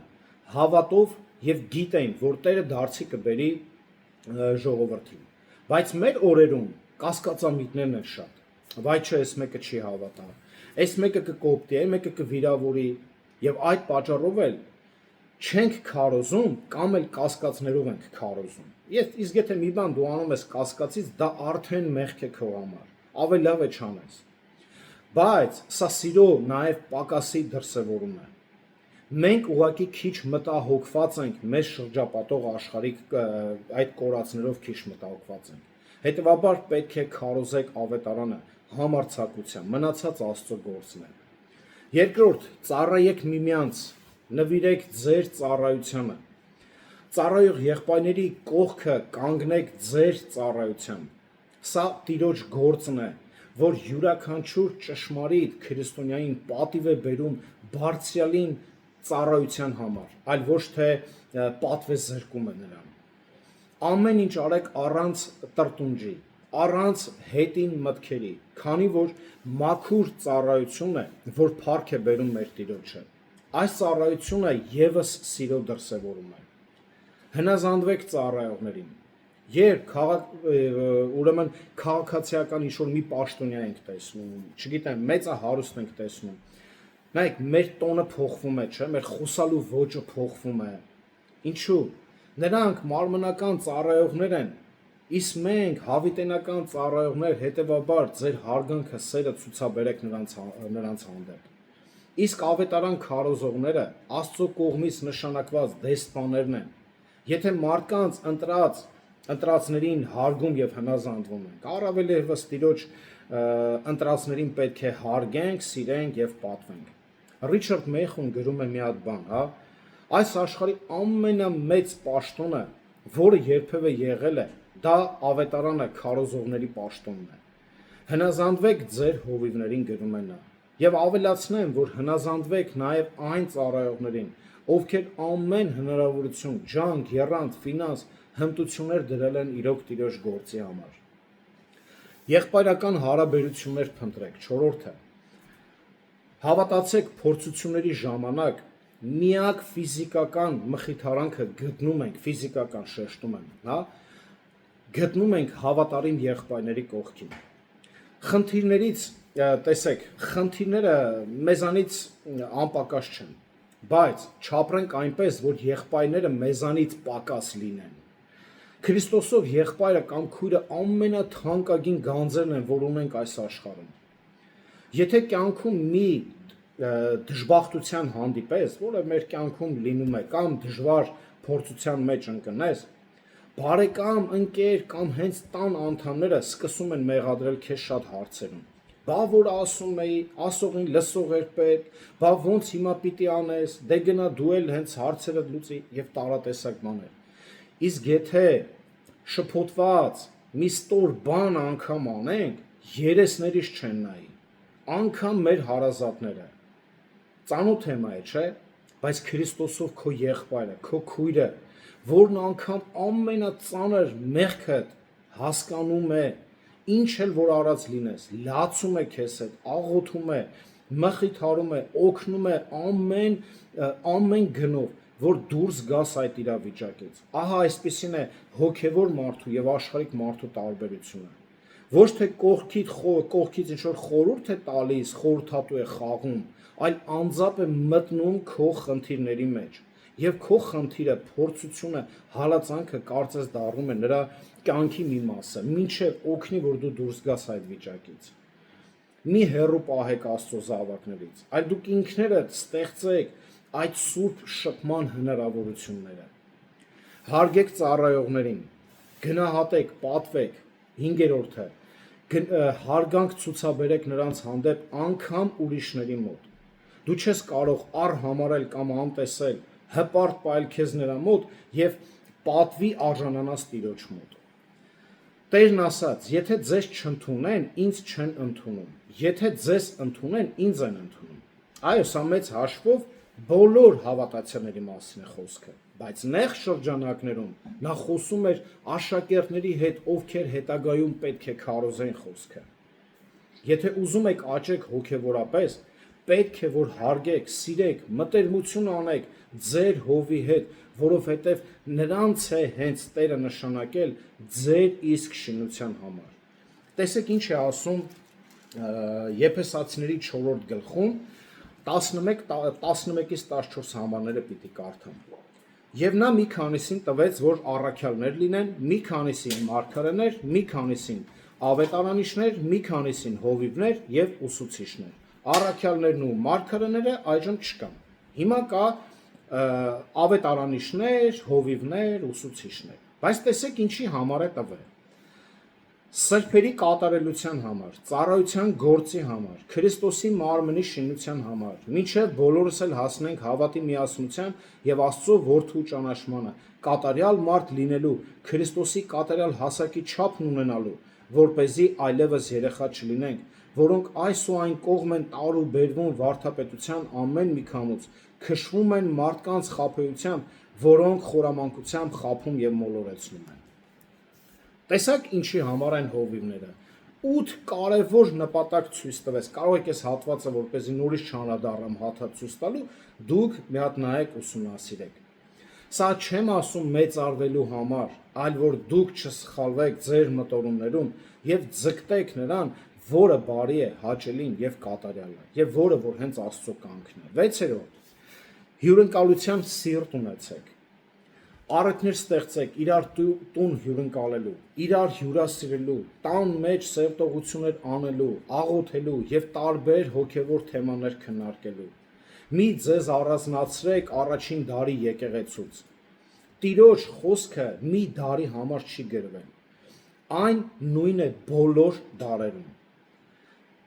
S1: հավատով եւ գիտեին, որ Տերը դարձի կբերի ժողովրդին։ Բայց մեր օրերում կասկածամիտներն են շատ։ Վայ չէ, այս մեկը չի հավատա։ Այս մեկը կկոպտի, այն մեկը կվիրավորի եւ այդ պատճառով էլ չենք քարոզում կամ էլ կասկածներով ենք քարոզում։ Իսկ եթե մի բան դու անում ես կասկածից, դա արդեն մեղք է քո համար։ Ավելի լավ է չանես։ Բայց սա սիրո նաեւ պակասի դրսևորում է։ Մենք ուղղակի քիչ մտահոգված ենք մեզ շրջապատող աշխարհի այդ կորածներով քիչ մտահոգված ենք։ Հետևաբար պետք է քարոզեք ավետարանը համարձակությամբ, մնացած Աստծո գործն է։ Երկրորդ, ծառայեք միմյանց, նվիրեք ձեր ծառայությանը։ Ծառայող եղբայրների կողքը կանգնեք ձեր ծառայությամբ։ Սա Տիրոջ գործն է, որ յուրաքանչյուր ճշմարիտ քրիստոնյային պատիվ է բերում բարձրալին ծառայության համար, այլ ոչ թե պատվեզրկում է նրան։ Ամեն ինչ արեք առանց տրտունջի, առանց հետին մտքերի, քանի որ մաքուր ծառայություն է, որ փառք է բերում մեր Տիրոջը։ Այս ծառայությունը եւս սիրո դրսևորում է։ Հնազանդվեք ծառայողներին։ Երբ ուրեմն քաղաքացիական ինչ-որ մի պաշտոնյա ենք տեսնում, չգիտեմ, մեծահարուստ ենք տեսնում, նայեք, մեր տոնը փոխվում է, չէ՞, մեր խոսալու ոճը փոխվում է։ Ինչու՞։ Նրանք մարմնական ծառայողներ են, իսկ մենք հավիտենական ծառայողներ, հետևաբար ձեր հարգանքը, սերը ցուցաբերեք նրանց հանդեպ։ Իսկ ավետարան քարոզողները Աստծո կողմից նշանակված դեսպաններն են։ Եթե մարդկանց ընտրածներին հարգում եւ հնազանդվում ենք, առավել եւս Տիրոջ ընտրածներին պետք է հարգենք, սիրենք եւ պատվենք։ Ռիչարդ Մեյխուն գրում է մի հատ բան, հա, այս աշխարհի ամենամեծ պաշտոնը, որը երբևէ եղել է, դա ավետարանը քարոզողների պաշտոնն է։ Հնազանդվեք ձեր հովիվներին, գրում է նա, եւ ավելացնեմ, որ հնազանդվեք նաեւ այն ծառայողներին, ովքեր ամեն հնարավորություն, ջանք, եռանդ, ֆինանս, հմտություններ դրել են իրոք Տիրոջ գործի համար։ Եղբայրական հարաբերություններ փնտրեք, չորրորդը։ Հավատացեք, փորձությունների ժամանակ միակ ֆիզիկական մխիթարանքը գտնում ենք, ֆիզիկական շեշտում եմ, հա, գտնում ենք հավատարիմ եղբայրների կողքին։ Խնդիրներից, տեսեք, խնդիրները մեզանից անպակաս չեն, բայց չապրենք այնպես, որ եղբայրները մեզանից պակաս լինեն։ Քրիստոսով եղբայրը կամ քույրը ամենաթանկագին գանձերն են, որ ունենք այս աշխարհում։ Եթե կյանքում մի դժբախտության հանդիպես, որը մեր կյանքում լինում է, կամ դժվար փորձության մեջ ընկնես, բարեկամ, ընկեր կամ հենց տան անդամները սկսում են մեղադրել քեզ շատ հարցերում։ բա որ ասում էի, ասողին լսող էր պետք, բա ոնց հիմա պիտի անես, դե գնա դու էլ հենց հարցերը լուծի եւ տարատեսակ բաներ։ Իսկ եթե շփոթված մի ստոր բան անգամ անենք, երեսներիս չեն նայի, անգամ մեր հարազատները, ծանոթ թեմա է, չէ, բայց Քրիստոսով քո եղբայրը, քո քույրը, որն անգամ ամենածանր մեղքդ հասկանում է, ինչ էլ որ արած լինես, լացում է քեզ հետ, աղոթում է, մխիթարում է, օգնում է ամեն գնով, որ դուրս գաս այդ իրավիճակից։ Ահա այսպեսին է հոգևոր մարդու եւ աշխարհիկ մարդու տարբերությունը։ Ոչ թե կողքից ինչ որ խորհուրդ է տալիս, խորհրդատու է խաղում, այլ անձամբ է մտնում քո խնդիրների մեջ։ Եվ քո խնդիրը, փորձությունը, հալածանքը կարծես դառնում է նրա կյանքի մի մասը, մինչև օգնի, որ դու դուրս գաս այդ վիճակից։ Մի հեռու պահեք Աստծո զավակներից, այլ դուք ինքներդ ստեղծեք այդ սուրբ շփման հնարավորությունները։ Հարգեք ծառայողներին, գնահատեք, պատվեք, 5-րդը, հարգանք ցուցաբերեք նրանց հանդեպ անգամ ուրիշների մոտ։ Դու չես կարող արհամարել կամ անտեսել, հպարտ պայել քեզ նրա մոտ եւ պատվի արժանանաս Տիրոջ մոտ։ Տերն ասաց, եթե ձեզ չընդունեն, ինձ չեն ընդունում, եթե ձեզ ընդունեն, ինձ են ընդունում։ Այո, սա մեծ հաշվով բոլոր հավատացյալների մասին է խոսքը, բայց նեղ շրջանակներում նա խոսում էր աշակերտների հետ, ովքեր հետագայում պետք է քարոզեն խոսքը։ Եթե ուզում եք աճեք հոգևորապես, պետք է որ հարգեք, սիրեք, մտերմություն անեք ձեր հովի հետ, որովհետև նրանց է հենց Տերը նշանակել ձեր իսկ շինության համար։ Տեսեք ինչ է ասում Եփեսացիների 4-րդ գլխում 11-ից 14 համարները պիտի կարդամ։ Եվ նա մի քանիսին տվեց, որ առաքյալներ լինեն, մի քանիսին մարգարեներ, մի քանիսին ավետարանիչներ, մի քանիսին հովիվներ եւ ուսուցիչներ։ Առաքյալներն ու մարգարեները այժմ չկան։ Հիմա կա ավետարանիչներ, հովիվներ, ուսուցիչներ։ Բայց տեսեք ինչի համար է տվել։ Սրբերի կատարելության համար, ծառայության գործի համար, Քրիստոսի մարմնի շինության համար, մինչև բոլորս էլ հասնենք հավատի միասնության եւ Աստծո որդու ճանաչմանը, կատարյալ մարդ լինելու, Քրիստոսի կատարյալ հասակի չափն ունենալու, որպեսզի այլևս երեխա չլինենք, որոնք այս ու այն կողմ են տար ու բերվում վարդապետության ամեն մի քամուց, քշվում են մարդկանց խաբեությամբ, որոնք խորամանկությամբ խաբում եւ մոլորեցնում են։ Տեսակ ինչի համար են հովիվները։ 8 կարևոր նպատակ ցույց տվեց։ Կարող եք այս հատվածը, որպեսզի նորից չանդրադառնամ հատած ցույց տալու, դուք մի հատ նայեք ուսումնասիրեք։ Սա չեմ ասում մեծարվելու համար, այլ որ դուք չսխալվեք ձեր մտորումներում եւ ձգտեք նրան, որը բարի է, հաճելին եւ կատարյալ է, եւ որը որ հենց Աստծո կամքն է։ 6-րդ հյուրընկալության սիրտ ունեցեք։ Առիթներ ստեղծեք իրար տուն հյուրընկալելու, իրար հյուրասիրելու, տան մեջ սերտողություններ անելու, աղոթելու եւ տարբեր հոգեվոր թեմաներ քննարկելու։ Մի ձեզ առանձնացրեք առաջին դարի եկեղեցուց։ Տիրոջ խոսքը մի դարի համար չի գրվել։ Այն նույն է բոլոր դարերում։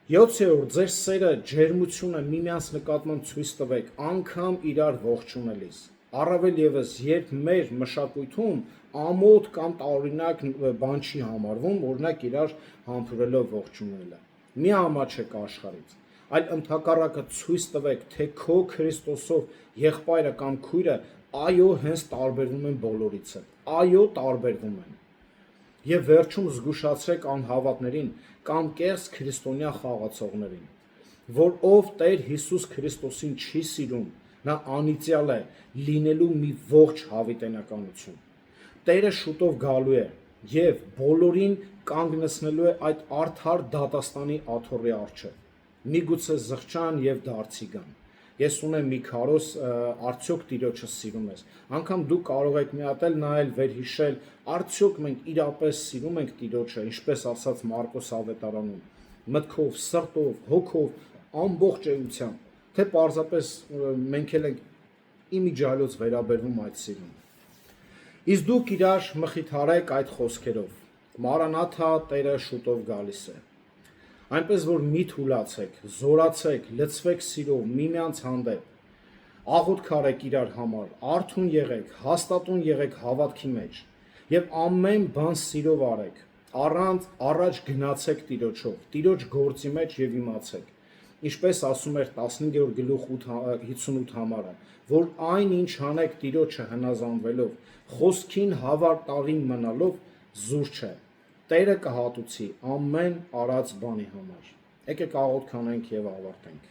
S1: 7-րդ ձեր սերը, ջերմությունը միմյանց նկատմամբ ցույց տվեք, անգամ իրար ողջունելիս։ Առավել եւս, երբ մեր մշակույթում ամոթ կամ տարօրինակ բան չի համարվում, օրինակ իրար համբուրելով ողջունելը։ Մի ամաչեք աշխարհից, այլ ընդհակառակը ցույց տվեք, թե քո Քրիստոսով եղբայրը կամ քույրը այո հենց տարբերվում են բոլորից հետ։ Այո, տարբերվում են։ Եվ վերջում զգուշացրեք անհավատներին կամ կեղծ քրիստոնյա խաղացողներին, որ ով Տեր Հիսուս Քրիստոսին չի սիրում, նա անիծյալ է լինելու մի ողջ հավիտենականություն։ Տերը շուտով գալու է եւ բոլորին կանգնեցնելու է այդ արդար դատաստանի աթոռի առջև։ Միգուցե զղջան եւ դարձի գան։ Ես ունեմ մի քարոզ, արդյոք Տիրոջը սիրում ես։ Անկամ դու կարող եք մի հատ էլ նայել, վերհիշել, արդյոք մենք իրապես սիրում ենք Տիրոջը, ինչպես ասաց Մարկոս ավետարանում, մտքով, սրտով, հոգով, ամբողջ էությամբ, թե պարզապես մենք էլ ենք իմիջիալոց վերաբերվում այդ սիրուն։ Իսկ դուք իրար մխիթարեք այդ խոսքերով. Մարանաթա, Տերը շուտով գալիս է։ Այնպես որ մի թուլացեք, զորացեք, լցվեք սիրով միմյանց հանդեպ, աղոթք արեք իրար համար, արթուն եղեք, հաստատուն եղեք հավատքի մեջ եւ ամեն բան սիրով արեք, առանց առաջ գնացեք Տիրոջով, Տիրոջ գործի մեջ եւ իմացեք, ինչպես ասում էր 15-րդ գլուխ 58 համարը, որ այն ինչ անեք Տիրոջը հնազանդվելով, խոսքին հավատարիմ մնալով զուր չէ։ Տերը կհատուցի ամեն արած բանի համար։ Եկեք աղոթք անենք եւ ավարտենք։